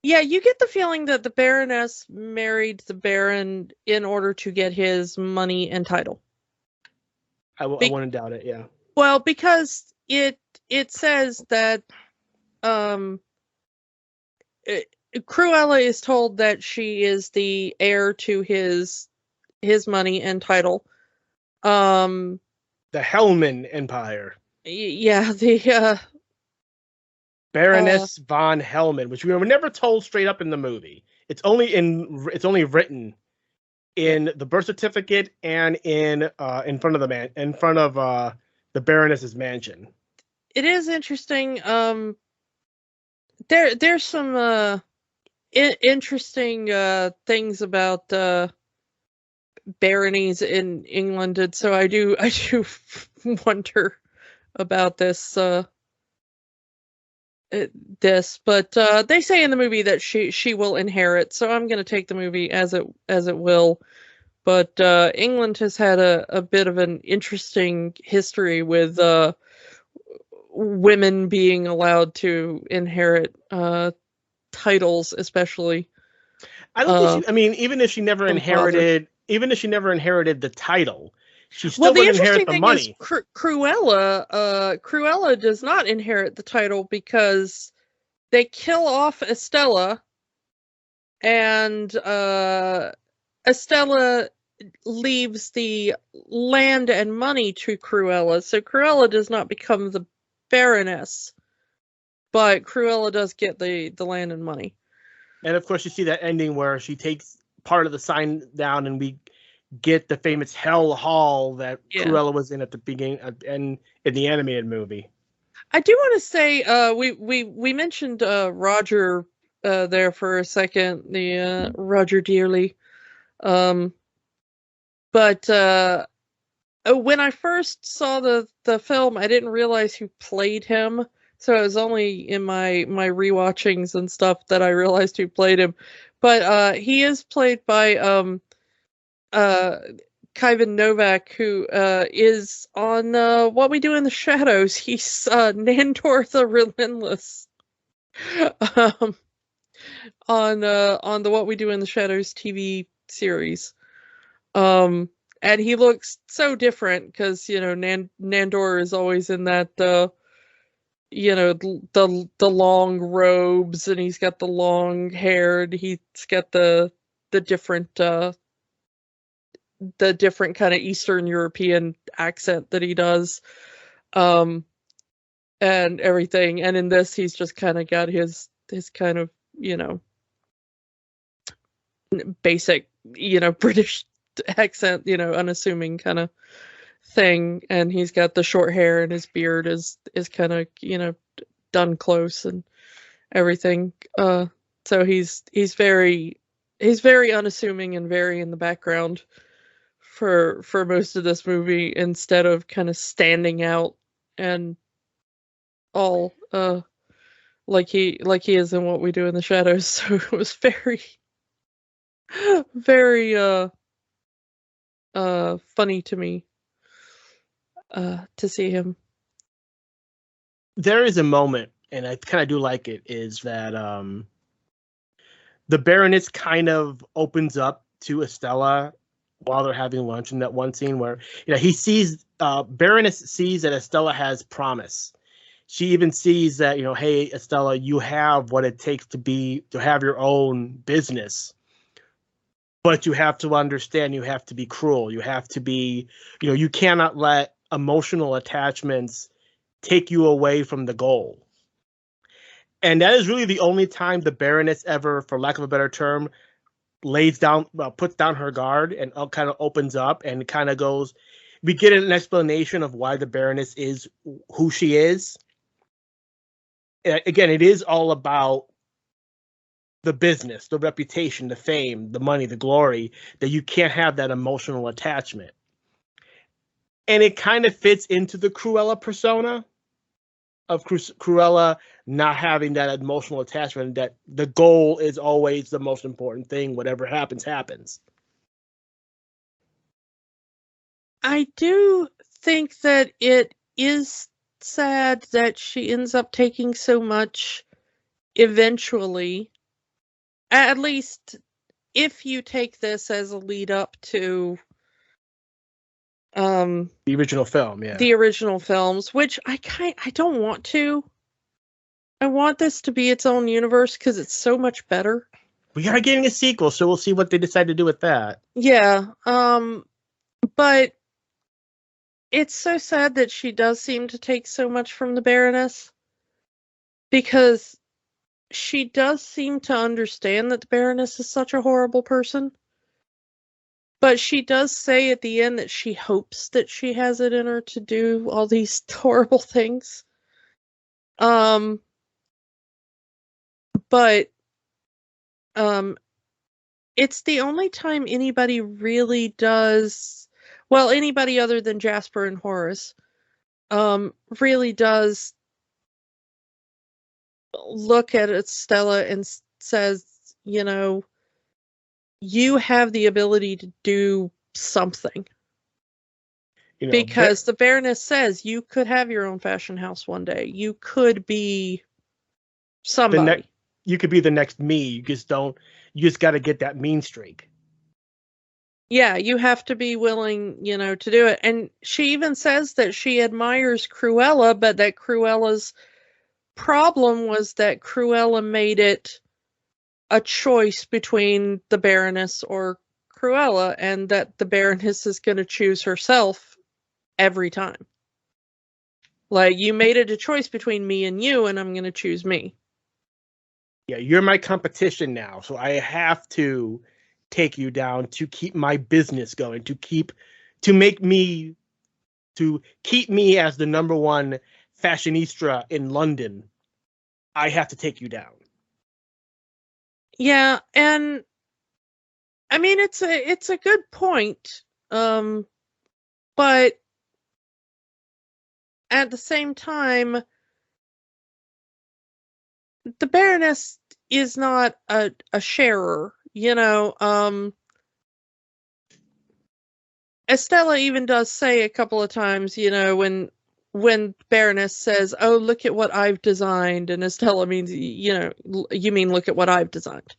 Yeah, you get the feeling that the Baroness married the Baron in order to get his money and title. I wouldn't doubt it, yeah. Well, because it says that Cruella is told that she is the heir to his money and title. The Hellman Empire. Yeah, the Baroness von Hellman, which we were never told straight up in the movie. It's only written in the birth certificate and in front of the Baroness's mansion. It is interesting. There's some interesting things about baronies in England, and so I do wonder about this. But they say in the movie that she will inherit, so I'm going to take the movie as it will. But England has had a bit of an interesting history with women being allowed to inherit titles, especially. I don't think I mean, even if she never inherited the title, she still would inherit the money. Cruella does not inherit the title because they kill off Estella, and Estella leaves the land and money to Cruella, so Cruella does not become the Baroness, but Cruella does get the land and money. And of course, you see that ending where she takes part of the sign down, and we get the famous Hell Hall that Cruella was in at the beginning and in the animated movie. I do want to say we mentioned Roger there for a second, the Roger Dearly. But when I first saw the film, I didn't realize who played him. So it was only in my rewatchings and stuff that I realized who played him. But he is played by Kevin Novak, who is on What We Do in the Shadows. He's Nandor the Relentless on the What We Do in the Shadows TV series. And he looks so different because, you know, Nandor is always in that, you know, the long robes, and he's got the long hair, and he's got the different kind of Eastern European accent that he does, and everything. And in this, he's just kind of got his kind of, you know, basic, you know, British accent, you know, unassuming kind of thing. And he's got the short hair, and his beard is kind of, you know, done close and everything. So he's very unassuming and very in the background for most of this movie, instead of kind of standing out and all like he is in What We Do in the Shadows. So it was very very funny to me to see him. There is a moment, and I kind of do like it, is that the Baroness kind of opens up to Estella while they're having lunch in that one scene where, you know, he sees, Baroness sees that Estella has promise. She even sees that, you know, hey, Estella, you have what it takes to have your own business. But you have to understand, you have to be cruel. You have to be, you know, you cannot let emotional attachments take you away from the goal. And that is really the only time the Baroness ever, for lack of a better term, puts down her guard and kind of opens up and kind of goes, we get an explanation of why the Baroness is who she is. Again, it is all about the business, the reputation, the fame, the money, the glory, that you can't have that emotional attachment. And it kind of fits into the Cruella persona of Cruella not having that emotional attachment, that the goal is always the most important thing. Whatever happens, happens. I do think that it is sad that she ends up taking so much eventually. At least if you take this as a lead up to the original film, yeah. The original films, which I don't want to. I want this to be its own universe because it's so much better. We are getting a sequel, so we'll see what they decide to do with that. Yeah. But it's so sad that she does seem to take so much from the Baroness, because she does seem to understand that the Baroness is such a horrible person. But she does say at the end that she hopes that she has it in her to do all these horrible things. But it's the only time anybody really does, well, anybody other than Jasper and Horace, really does look at Stella and says, you know, you have the ability to do something. You know, because the Baroness says you could have your own fashion house one day. You could be somebody. You could be the next me. You just got to get that mean streak. Yeah, you have to be willing, you know, to do it. And she even says that she admires Cruella, but that Cruella's problem was that Cruella made it a choice between the Baroness or Cruella, and that the Baroness is going to choose herself every time. Like, you made it a choice between me and you, and I'm going to choose me. Yeah, you're my competition now, so I have to take you down to keep my business going, to keep me as the number one fashionista in London. I have to take you down. Yeah, and I mean, it's a good point, but at the same time, the Baroness is not a sharer, you know. Estella even does say a couple of times, you know, when Baroness says, "Oh, look at what I've designed," and Estella means, you know, you mean look at what I've designed.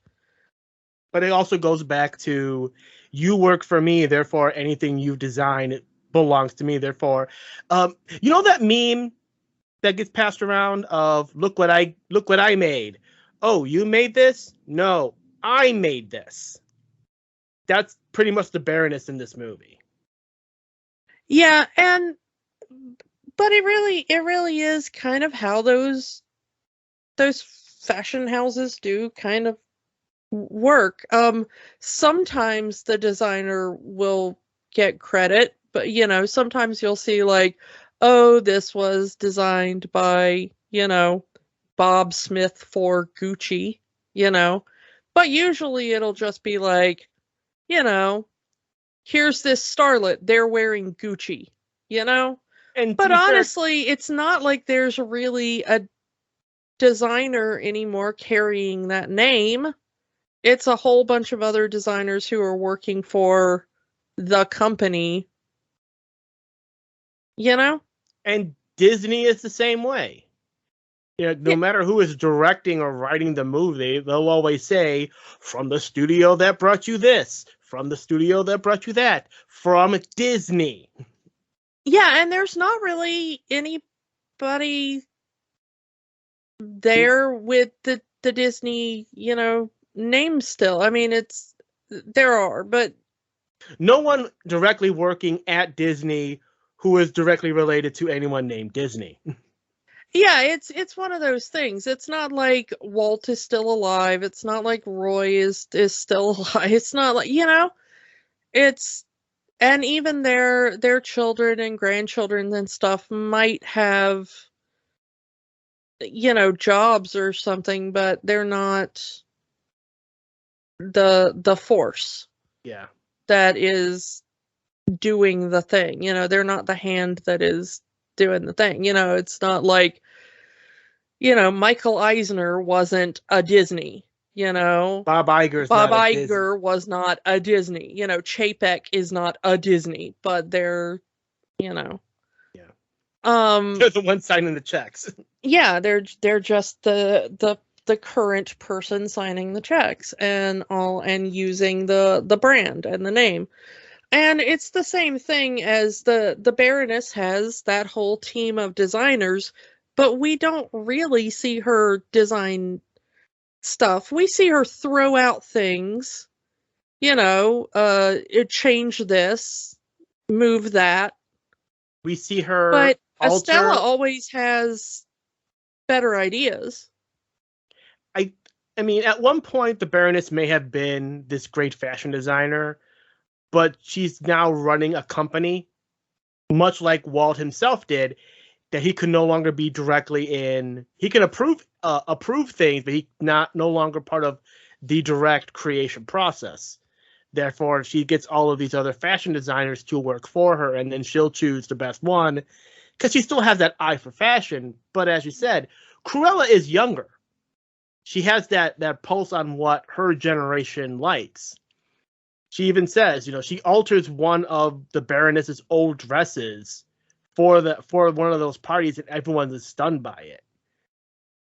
But it also goes back to, you work for me, therefore anything you've designed belongs to me. Therefore, you know that meme that gets passed around of look what I made. Oh, you made this? No, I made this. That's pretty much the Baroness in this movie. Yeah, but it really is kind of how those fashion houses do kind of work. Sometimes the designer will get credit, but sometimes you'll see like, oh, this was designed by, Bob Smith for Gucci, but usually it'll just be like, here's this starlet, they're wearing Gucci, And but honestly, it's not like there's really a designer anymore carrying that name. It's a whole bunch of other designers who are working for the company, And Disney is the same way. No matter who is directing or writing the movie, they'll always say, from the studio that brought you this, from the studio that brought you that, from Disney. Yeah, and there's not really anybody there with the Disney, name still. I mean, there are, but no one directly working at Disney who is directly related to anyone named Disney. Yeah, it's one of those things. It's not like Walt is still alive. It's not like Roy is still alive. It's not like, it's, and even their children and grandchildren and stuff might have, jobs or something, but they're not the force. Yeah. That is doing the thing. They're not the hand that is doing the thing. It's not like, Michael Eisner wasn't a Disney, Bob Iger was not a Disney. Chapek is not a Disney, but they're, Yeah. They're the one signing the checks. Yeah, they're just the current person signing the checks and using the brand and the name. And it's the same thing as the Baroness has that whole team of designers, but we don't really see her design stuff. We see her throw out things, change this, move that. We see her But Estella always has better ideas. I mean, at one point, the Baroness may have been this great fashion designer, but she's now running a company, much like Walt himself did, that he could no longer be directly in. He can approve things, but he no longer part of the direct creation process. Therefore, she gets all of these other fashion designers to work for her, and then she'll choose the best one because she still has that eye for fashion. But as you said, Cruella is younger. She has that pulse on what her generation likes. She even says, she alters one of the Baroness's old dresses for one of those parties, and everyone is stunned by it.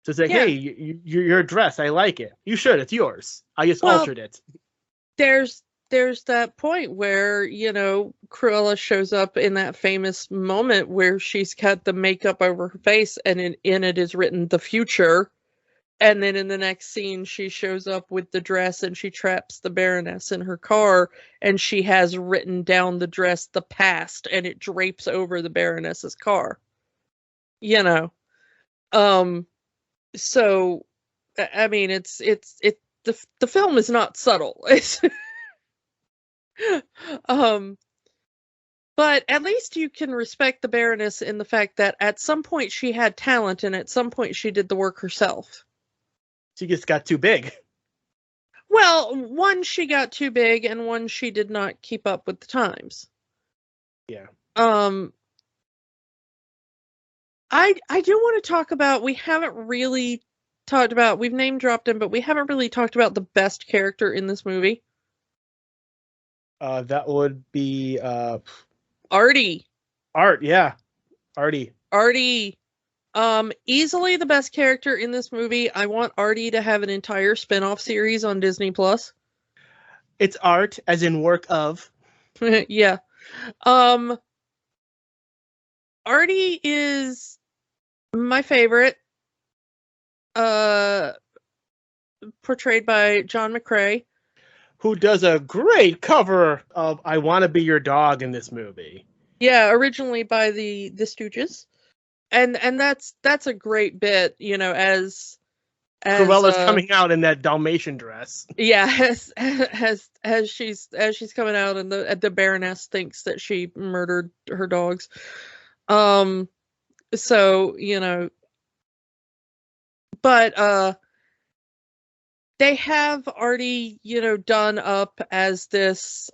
So it's like, hey, your dress, I like it. You should. It's yours. I just altered it. There's that point where, Cruella shows up in that famous moment where she's got the makeup over her face and in it is written the future. And then in the next scene, she shows up with the dress and she traps the Baroness in her car and she has written down the dress, the past, and it drapes over the Baroness's car. So, I mean, the film is not subtle. But at least you can respect the Baroness in the fact that at some point she had talent and at some point she did the work herself. She just got too big. Well, one, she got too big, and one, she did not keep up with the times. Yeah. I do want to talk about, we haven't really talked about, we've name dropped him, but we haven't really talked about the best character in this movie. That would be Artie. Artie. Easily the best character in this movie. I want Artie to have an entire spin-off series on Disney Plus. It's art, as in work of. Yeah. Artie is my favorite. Portrayed by John McCrae. Who does a great cover of I Want to Be Your Dog in this movie. Yeah, originally by the Stooges. And that's a great bit, you know, as Cruella's coming out in that Dalmatian dress. Yeah, as she's coming out and the Baroness thinks that she murdered her dogs. So, you know, but they have already, you know, done up as this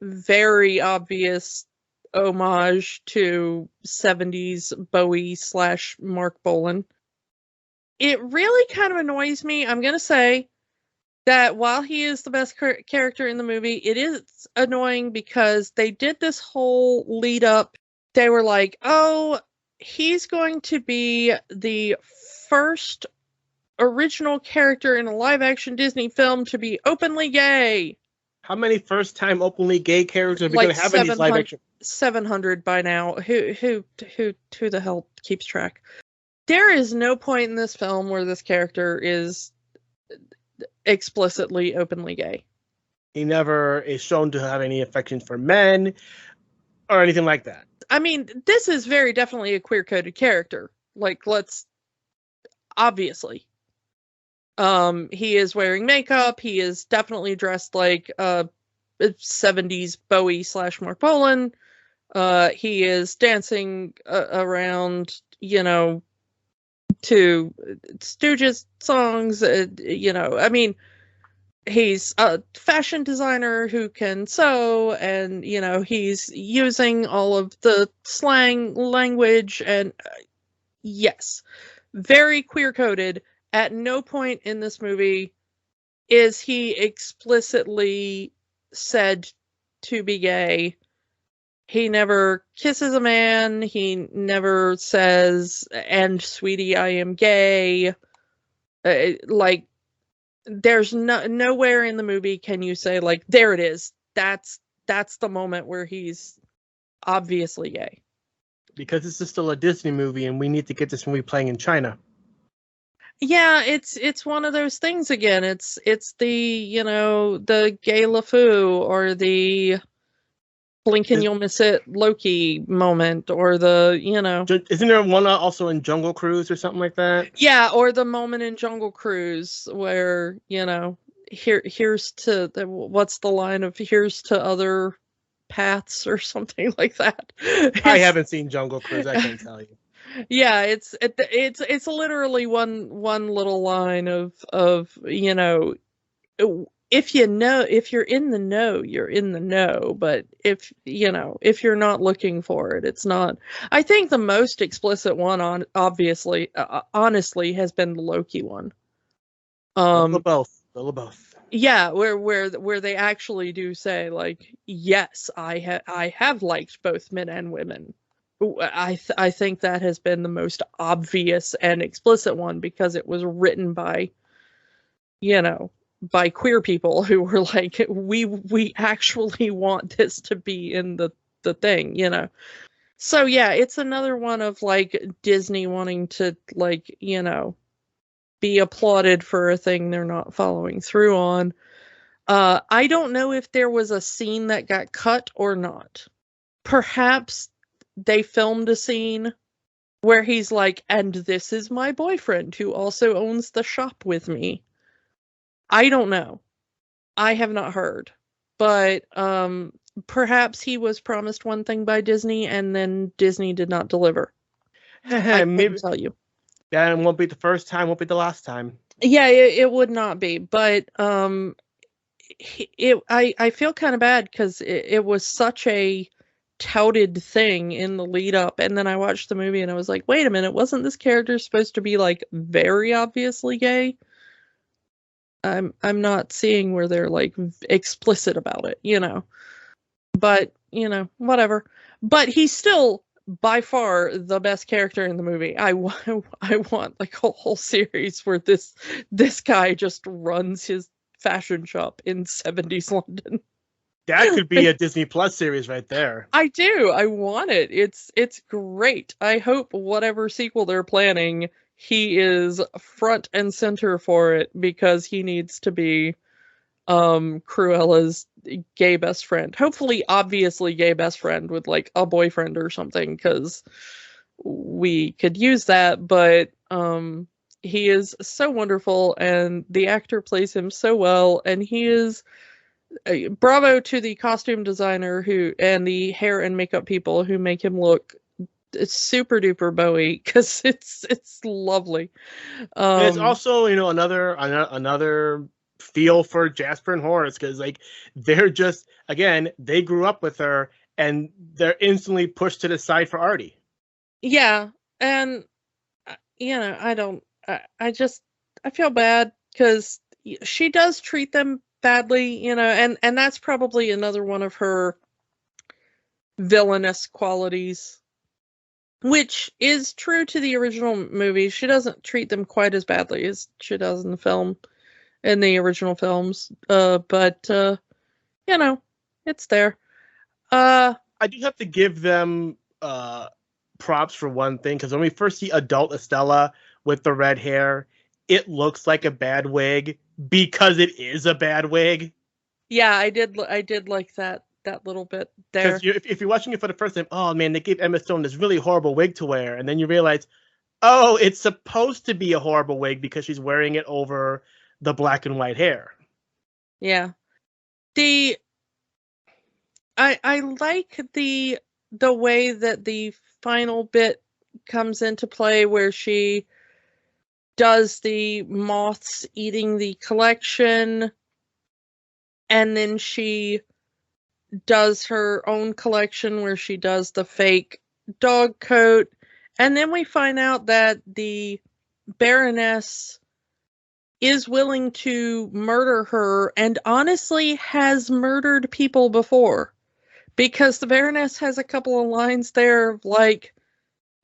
very obvious homage to 70s Bowie / Mark Bolan. It really kind of annoys me. I'm going to say that while he is the best character in the movie, it is annoying because they did this whole lead up. They were like, oh, he's going to be the first original character in a live action Disney film to be openly gay. How many first time openly gay characters are we going to have in these live action? 700 by now. Who the hell keeps track? There is no point in this film where this character is explicitly openly gay. He never is shown to have any affection for men or anything like that. I mean, this is very definitely a queer-coded character. Like, let's obviously. He is wearing makeup. He is definitely dressed like 70s Bowie / Mark Bolan. He is dancing around, you know, to Stooges songs. You know, I mean, he's a fashion designer who can sew, and, you know, he's using all of the slang language, and yes, very queer-coded. At no point in this movie is he explicitly said to be gay. He never kisses a man. He never says, "And sweetie, I am gay." Like, there's nowhere in the movie can you say, like, there it is. That's the moment where he's obviously gay. Because this is still a Disney movie, and we need to get this movie playing in China. Yeah, it's one of those things again. It's the, you know, the gay LeFou or the blink and you'll miss it Loki moment, or the, you know. Isn't there one also in Jungle Cruise or something like that? Yeah, or the moment in Jungle Cruise where, you know, here's to what's the line of here's to other paths or something like that. I haven't seen Jungle Cruise, I can't tell you. Yeah, it's literally one little line of, you know, if you're in the know, you're in the know, but if, you know, if you're not looking for it, it's not. I think the most explicit one honestly has been the Loki one. A little both. Yeah, where they actually do say, like, yes, I have liked both men and women. I think that has been the most obvious and explicit one because it was written by, you know, by queer people who were like, we actually want this to be in the thing, you know. So yeah, it's another one of, like, Disney wanting to, like, you know, be applauded for a thing they're not following through on. I don't know if there was a scene that got cut or not. Perhaps they filmed a scene where he's like, and this is my boyfriend who also owns the shop with me. I don't know. I have not heard. But perhaps he was promised one thing by Disney and then Disney did not deliver. I can't tell you. That won't be the first time, won't be the last time. Yeah, it would not be. But I feel kind of bad because it was such a touted thing in the lead up, and then I watched the movie and I was like, wait a minute, wasn't this character supposed to be, like, very obviously gay? I'm not seeing where they're, like, explicit about it, you know. But, you know, whatever. But he's still by far the best character in the movie. I want like a whole series where this guy just runs his fashion shop in 70s London. That could be a Disney Plus series right there. I do. I want it. It's great. I hope whatever sequel they're planning, he is front and center for it, because he needs to be Cruella's gay best friend. Hopefully, obviously gay best friend with like a boyfriend or something, because we could use that. But he is so wonderful, and the actor plays him so well, and he is bravo to the costume designer who and the hair and makeup people who make him look super duper Bowie, because it's lovely. And it's also, you know, another feel for Jasper and Horace, because like they're just, again, they grew up with her and they're instantly pushed to the side for Artie. Yeah, and you know, I feel bad, because she does treat them badly, you know, and that's probably another one of her villainous qualities, which is true to the original movie. She doesn't treat them quite as badly as she does in the original films. But you know, it's there. I do have to give them props for one thing, because when we first see adult Estella with the red hair, it looks like a bad wig because it is a bad wig. Yeah, I did like that little bit there. Because if you're watching it for the first time, oh man, they gave Emma Stone this really horrible wig to wear, and then you realize, oh, it's supposed to be a horrible wig because she's wearing it over the black and white hair. Yeah. I like the way that the final bit comes into play, where she does the moths eating the collection, and then she does her own collection where she does the fake dog coat, and then we find out that the Baroness is willing to murder her, and honestly has murdered people before, because the Baroness has a couple of lines there of like,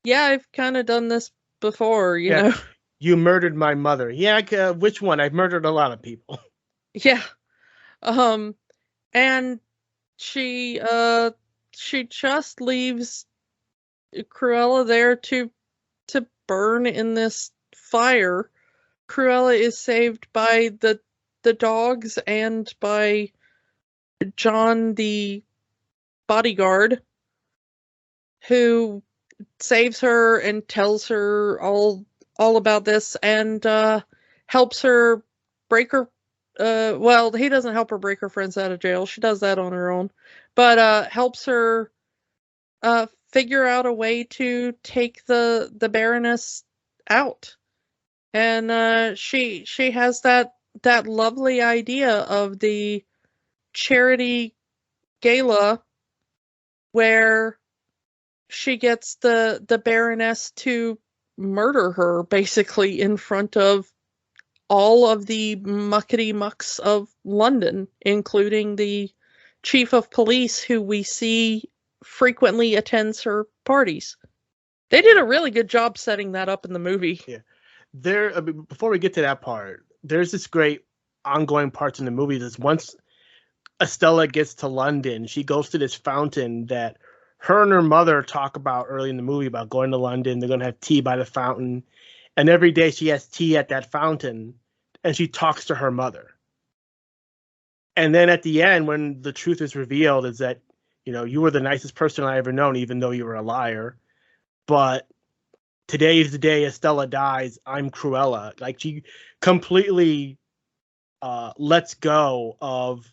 yeah, I've kind of done this before, you know. You murdered my mother. Yeah, which one? I've murdered a lot of people. Yeah. And she just leaves Cruella there to burn in this fire. Cruella is saved by the dogs and by John, the bodyguard, who saves her and tells her all about this, and helps her break her well, he doesn't help her break her friends out of jail. She does that on her own. But helps her figure out a way to take the Baroness out. And she has that lovely idea of the charity gala, where she gets the Baroness to murder her, basically, in front of all of the muckety mucks of London, including the chief of police, who we see frequently attends her parties. They did a really good job setting that up in the movie. Yeah. Before we get to that part, there's this great ongoing parts in the movie. That once Estella gets to London, she goes to this fountain that her and her mother talk about early in the movie, about going to London. They're going to have tea by the fountain. And every day she has tea at that fountain, and she talks to her mother. And then at the end, when the truth is revealed, is that, you know, you were the nicest person I ever known, even though you were a liar. But today is the day Estella dies. I'm Cruella. Like, she completely lets go of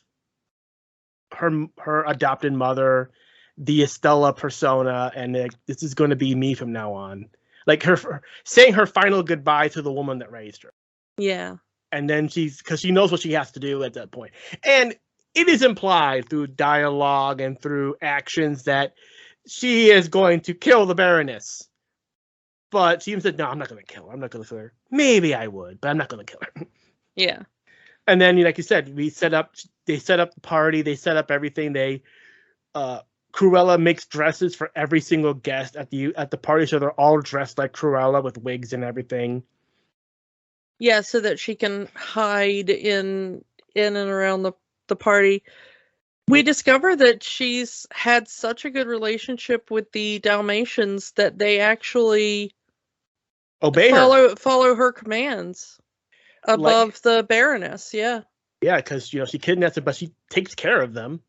her adopted mother, the Estella persona, and like, this is going to be me from now on. Like, her saying her final goodbye to the woman that raised her. Yeah. And then because she knows what she has to do at that point. And it is implied through dialogue and through actions that she is going to kill the Baroness. But she said, no, I'm not going to kill her. I'm not going to kill her. Maybe I would, but I'm not going to kill her. Yeah. And then, like you said, they set up the party. They set up everything. Cruella makes dresses for every single guest at the party, so they're all dressed like Cruella with wigs and everything. Yeah, so that she can hide in in and around the party. We discover that she's had such a good relationship with the Dalmatians that they actually obey her. Follow her commands above the Baroness, yeah. Yeah, because she kidnaps them, but she takes care of them.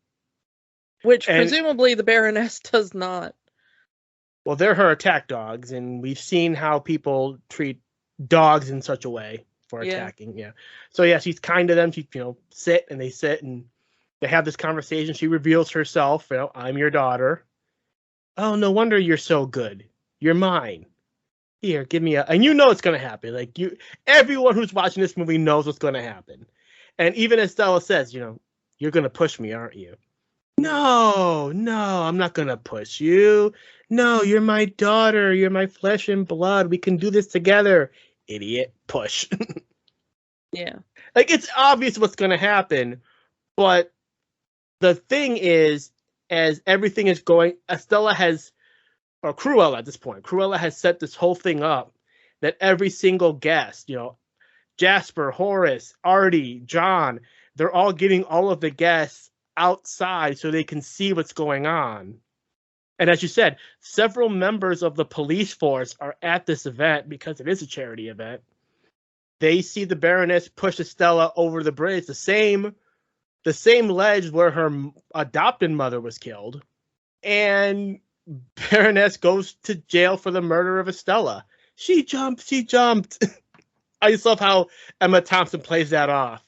Which presumably the Baroness does not. Well, they're her attack dogs, and we've seen how people treat dogs in such a way for attacking. Yeah. So yeah, she's kind to them. She sit, and they sit, and they have this conversation. She reveals herself. I'm your daughter. Oh, no wonder you're so good. You're mine. Here, give me and it's going to happen. Like everyone who's watching this movie knows what's going to happen. And even Estella says, you're going to push me, aren't you? No, I'm not going to push you. No, you're my daughter. You're my flesh and blood. We can do this together. Idiot. Push. Yeah. Like, it's obvious what's going to happen. But the thing is, as everything is going, Cruella at this point, Cruella has set this whole thing up that every single guest, Jasper, Horace, Artie, John, they're all getting all of the guests outside so they can see what's going on. And as you said, several members of the police force are at this event because it is a charity event. They see the Baroness push Estella over the bridge, the same ledge where her adopted mother was killed. And Baroness goes to jail for the murder of Estella. She jumped. I just love how Emma Thompson plays that off.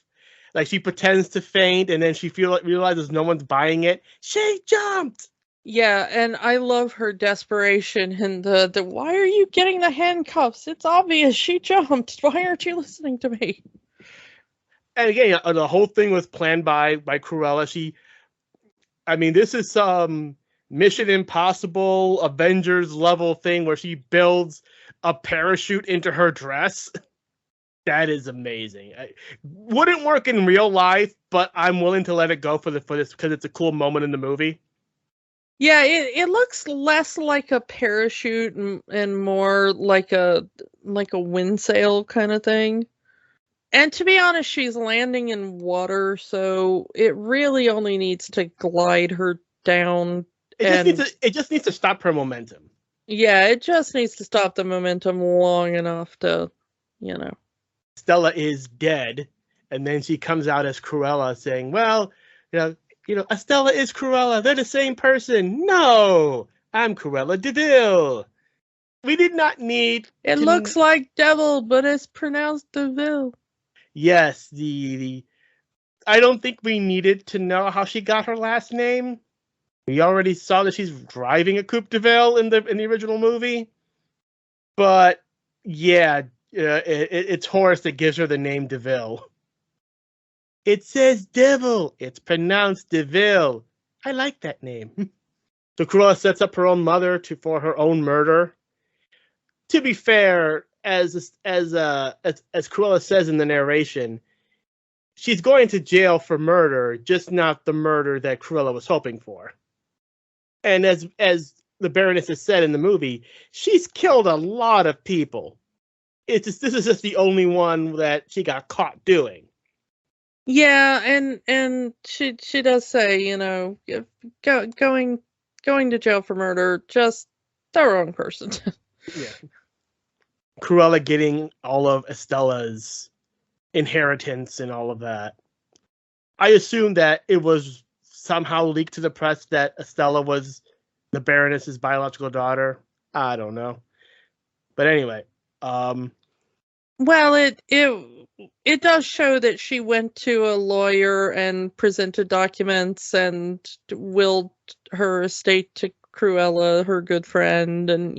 Like, she pretends to faint, and then she realizes no one's buying it. She jumped! Yeah, and I love her desperation and the why are you getting the handcuffs? It's obvious she jumped. Why aren't you listening to me? And again, the whole thing was planned by Cruella. This is some Mission Impossible Avengers level thing where she builds a parachute into her dress. That is amazing. Wouldn't work in real life, but I'm willing to let it go for this because it's a cool moment in the movie. Yeah, it looks less like a parachute and more like a wind sail kind of thing. And to be honest, she's landing in water, so it really only needs to glide her down. It just needs to stop her momentum. Yeah, it just needs to stop the momentum long enough to, Stella is dead, and then she comes out as Cruella saying, well, Estella is Cruella. They're the same person. No, I'm Cruella DeVille. We did not need... It looks like devil, but it's pronounced DeVille. Yes, I don't think we needed to know how she got her last name. We already saw that she's driving a Coupe de Ville in the original movie. But yeah, it's Horace that gives her the name DeVille. It says devil. It's pronounced DeVille. I like that name. So Cruella sets up her own mother for her own murder. To be fair, as Cruella says in the narration, she's going to jail for murder, just not the murder that Cruella was hoping for. And as the Baroness has said in the movie, she's killed a lot of people. This is just the only one that she got caught doing. Yeah, and she does say, going to jail for murder, just the wrong person. Yeah. Cruella getting all of Estella's inheritance and all of that. I assume that it was somehow leaked to the press that Estella was the Baroness's biological daughter. I don't know. But anyway, well, it does show that she went to a lawyer and presented documents and willed her estate to Cruella, her good friend, and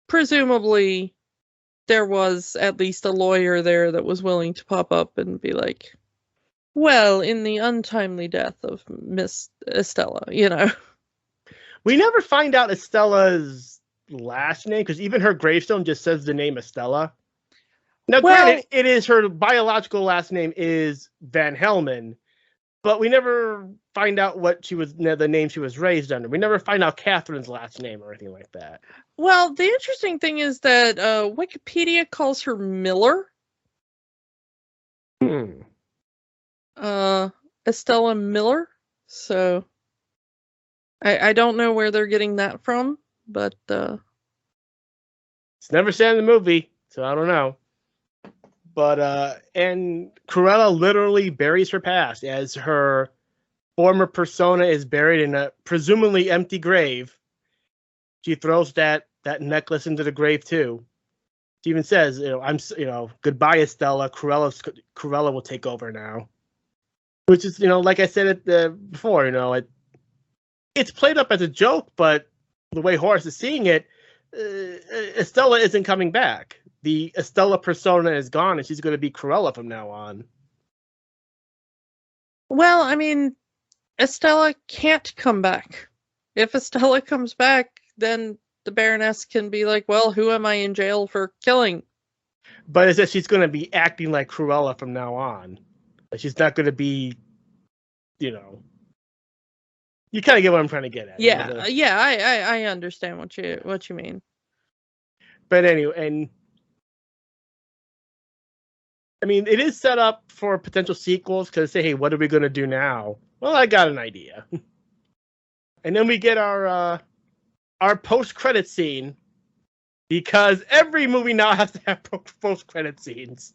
presumably there was at least a lawyer there that was willing to pop up and be like, well, in the untimely death of Miss Estella, We never find out Estella's last name, because even her gravestone just says the name Estella. Now, granted, it is her biological last name is Van Helmen, but we never find out what the name she was raised under. We never find out Catherine's last name or anything like that. Well, the interesting thing is that Wikipedia calls her Miller. Estella Miller. So I don't know where they're getting that from, but It's never said in the movie, so I don't know. But and Cruella literally buries her past as her former persona is buried in a presumably empty grave. She throws that necklace into the grave too. She even says, goodbye, Estella. Cruella will take over now. Which is, like I said before, it's played up as a joke, but the way Horace is seeing it, Estella isn't coming back. The Estella persona is gone, and she's going to be Cruella from now on. Well, I mean, Estella can't come back. If Estella comes back, then the Baroness can be like, well, who am I in jail for killing? But it's that she's going to be acting like Cruella from now on. She's not going to be, you kind of get what I'm trying to get at. Yeah, I understand what you mean. But anyway, and I mean, it is set up for potential sequels because say, hey, what are we going to do now? Well, I got an idea. And then we get our post-credit scene because every movie now has to have post-credit scenes.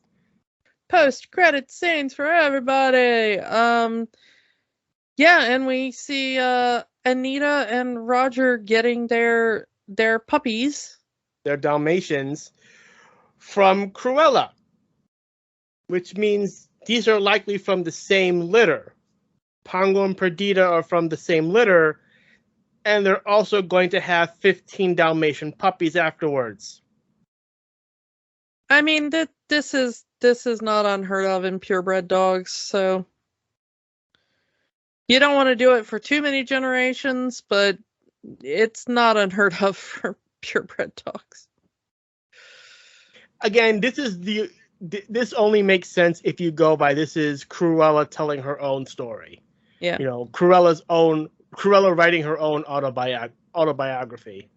Post-credit scenes for everybody. Yeah, and we see Anita and Roger getting their puppies. Their Dalmatians from Cruella. Which means these are likely from the same litter. Pongo and Perdita are from the same litter, and they're also going to have 15 Dalmatian puppies afterwards. I mean, this is not unheard of in purebred dogs, so you don't want to do it for too many generations, but it's not unheard of for purebred dogs. Again, this only makes sense if you go by this is Cruella telling her own story. Yeah. Cruella writing her own autobiography.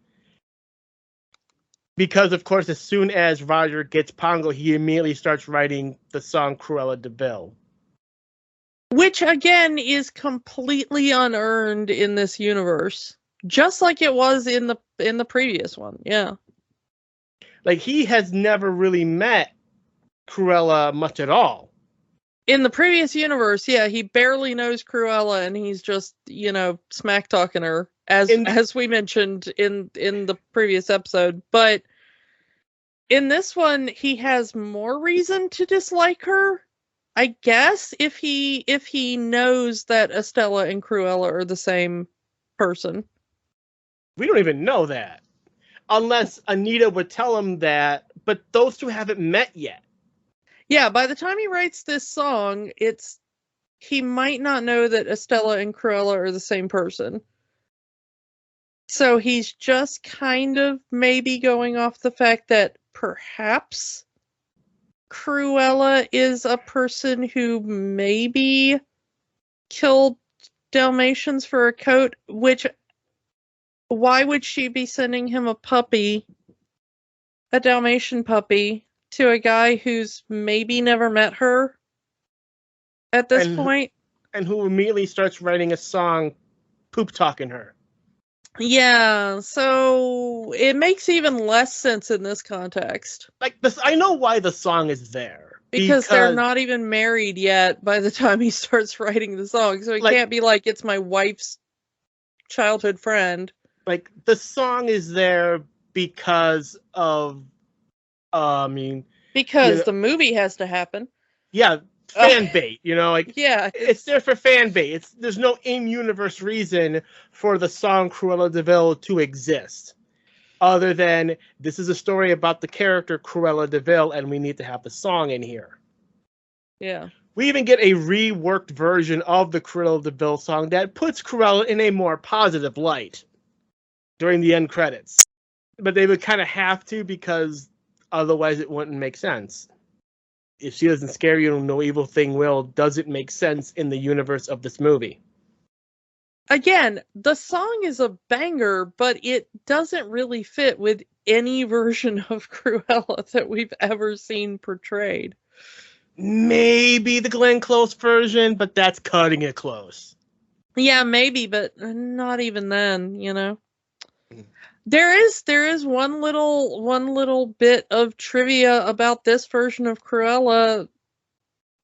Because, of course, as soon as Roger gets Pongo, he immediately starts writing the song Cruella de Vil. Which, again, is completely unearned in this universe. Just like it was in the previous one, yeah. Like, he has never really met Cruella much at all. In the previous universe, yeah, he barely knows Cruella, and he's just, smack talking her, as we mentioned in the previous episode. But in this one, he has more reason to dislike her, I guess, if he knows that Estella and Cruella are the same person. We don't even know that, unless Anita would tell him that. But those two haven't met yet. Yeah, by the time he writes this song, he might not know that Estella and Cruella are the same person. So he's just kind of maybe going off the fact that perhaps Cruella is a person who maybe killed Dalmatians for a coat, which, why would she be sending him a Dalmatian puppy, to a guy who's maybe never met her at this point? And who immediately starts writing a song poop talking her. Yeah, so it makes even less sense in this context. Like this, I know why the song is there. Because they're not even married yet by the time he starts writing the song. So it can't be like, it's my wife's childhood friend. Like, the song is there because of because the movie has to happen. Yeah, fan bait, yeah, it's there for fan bait. There's no in-universe reason for the song Cruella de Vil to exist, other than this is a story about the character Cruella de Vil, and we need to have the song in here. Yeah. We even get a reworked version of the Cruella de Vil song that puts Cruella in a more positive light during the end credits. But they would kind of have to, because otherwise it wouldn't make sense. If she doesn't scare you, no evil thing will, doesn't make sense in the universe of this movie. Again, the song is a banger, but it doesn't really fit with any version of Cruella that we've ever seen portrayed. Maybe the Glenn Close version, but that's cutting it close. Yeah, maybe, but not even then, you know. There is one little bit of trivia about this version of Cruella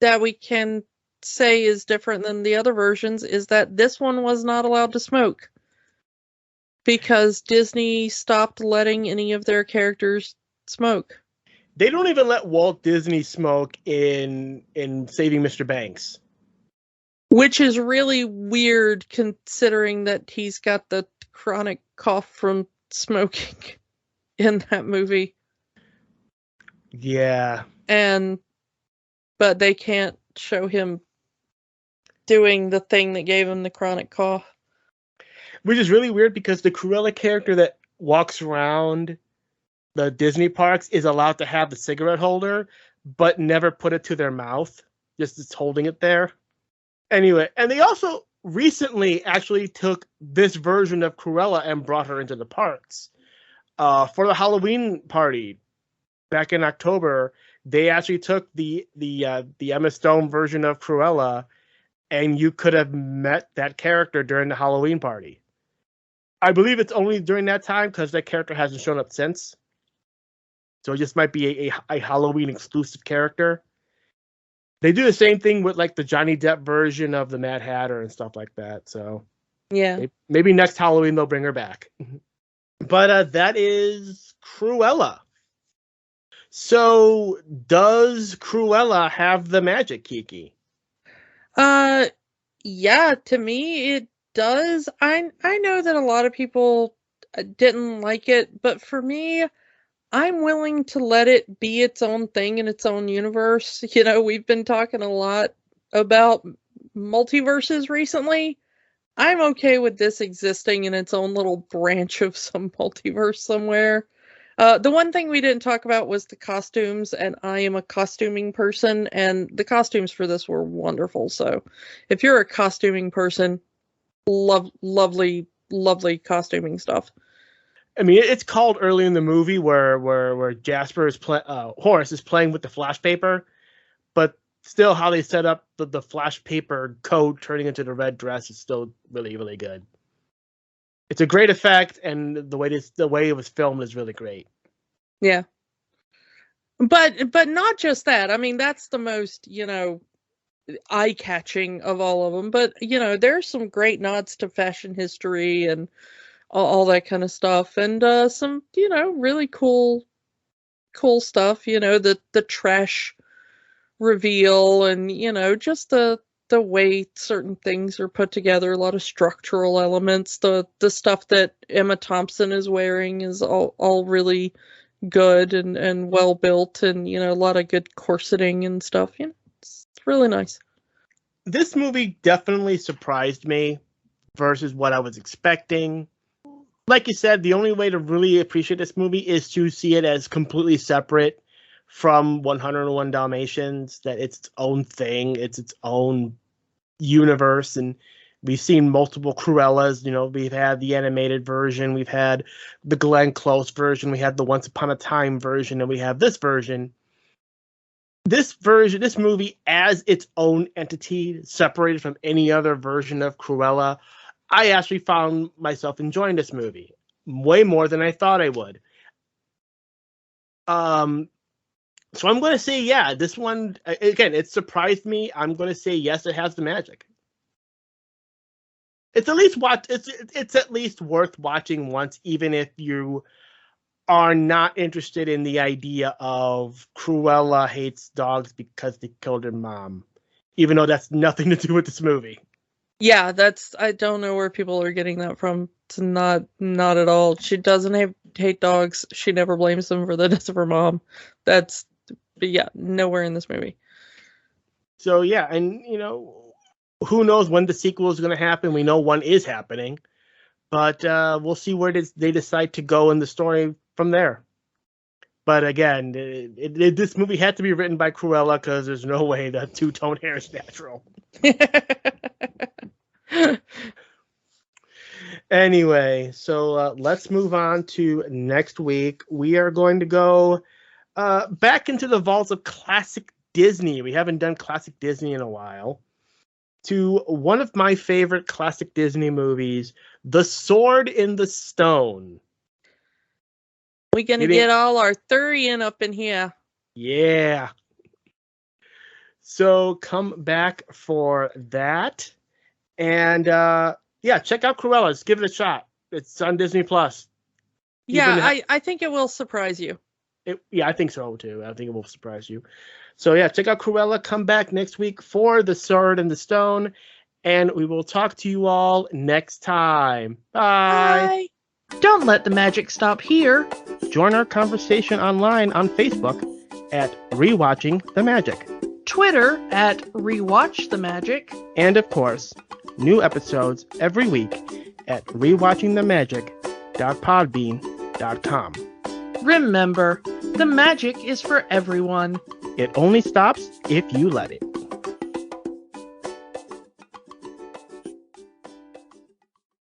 that we can say is different than the other versions, is that this one was not allowed to smoke because Disney stopped letting any of their characters smoke. They don't even let Walt Disney smoke in Saving Mr. Banks. Which is really weird considering that he's got the chronic cough from smoking in that movie. Yeah. But they can't show him doing the thing that gave him the chronic cough. Which is really weird because the Cruella character that walks around the Disney parks is allowed to have the cigarette holder, but never put it to their mouth. Just holding it there. Anyway, and they also recently actually took this version of Cruella and brought her into the parks. For the Halloween party back in October, they actually took the Emma Stone version of Cruella, and you could have met that character during the Halloween party. I believe it's only during that time because that character hasn't shown up since. So it just might be a Halloween exclusive character. They do the same thing with like the Johnny Depp version of the Mad Hatter and stuff like that. So yeah, maybe next Halloween they'll bring her back. But that is Cruella. So does Cruella have the magic, Kiki? Yeah, to me it does. I know that a lot of people didn't like it, but for me, I'm willing to let it be its own thing in its own universe. You know, we've been talking a lot about multiverses recently. I'm okay with this existing in its own little branch of some multiverse somewhere. The one thing we didn't talk about was the costumes, and I am a costuming person, and the costumes for this were wonderful. So if you're a costuming person, lovely costuming stuff. I mean, it's called early in the movie where Jasper is Horace is playing with the flash paper, but still how they set up the flash paper coat turning into the red dress is still really, really good. It's a great effect, and the way it was filmed is really great. Yeah. But not just that. I mean, that's the most, you know, eye-catching of all of them. But, you know, there's some great nods to fashion history and all that kind of stuff. And some, you know, really cool stuff. You know, the trash reveal and, you know, just the way certain things are put together, a lot of structural elements. The stuff that Emma Thompson is wearing is all really good and well built, and, you know, a lot of good corseting and stuff. You know, it's really nice. This movie definitely surprised me versus what I was expecting. Like you said, the only way to really appreciate this movie is to see it as completely separate from 101 Dalmatians, that it's its own thing, it's its own universe. And we've seen multiple Cruellas. You know, we've had the animated version, we've had the Glenn Close version, we had the Once Upon a Time version, and we have this version. This movie as its own entity, separated from any other version of Cruella, I actually found myself enjoying this movie way more than I thought I would. So I'm going to say, yeah, this one, again, it surprised me. I'm going to say, yes, it has the magic. It's at least it's at least worth watching once, even if you are not interested in the idea of Cruella hates dogs because they killed her mom, even though that's nothing to do with this movie. Yeah, I don't know where people are getting that from. It's not at all. She doesn't hate dogs. She never blames them for the death of her mom. But yeah, nowhere in this movie. So yeah, and you know, who knows when the sequel is going to happen? We know one is happening, but we'll see where they decide to go in the story from there. But again, this movie had to be written by Cruella because there's no way that two-tone hair is natural. Anyway, so let's move on to next week. We are going to go back into the vaults of classic Disney. We haven't done classic Disney in a while. To one of my favorite classic Disney movies, The Sword in the Stone. We gonna get all Arthurian up in here. Yeah. So come back for that. And check out Cruella. Just give it a shot. It's on Disney Plus. Yeah, I think it will surprise you. I think so too. I think it will surprise you. So yeah, check out Cruella. Come back next week for The Sword and the Stone. And we will talk to you all next time. Bye. Don't let the magic stop here. Join our conversation online on Facebook at Rewatching the Magic. Twitter at Rewatch the Magic. And of course, new episodes every week at rewatchingthemagic.podbean.com. Remember, the magic is for everyone. It only stops if you let it.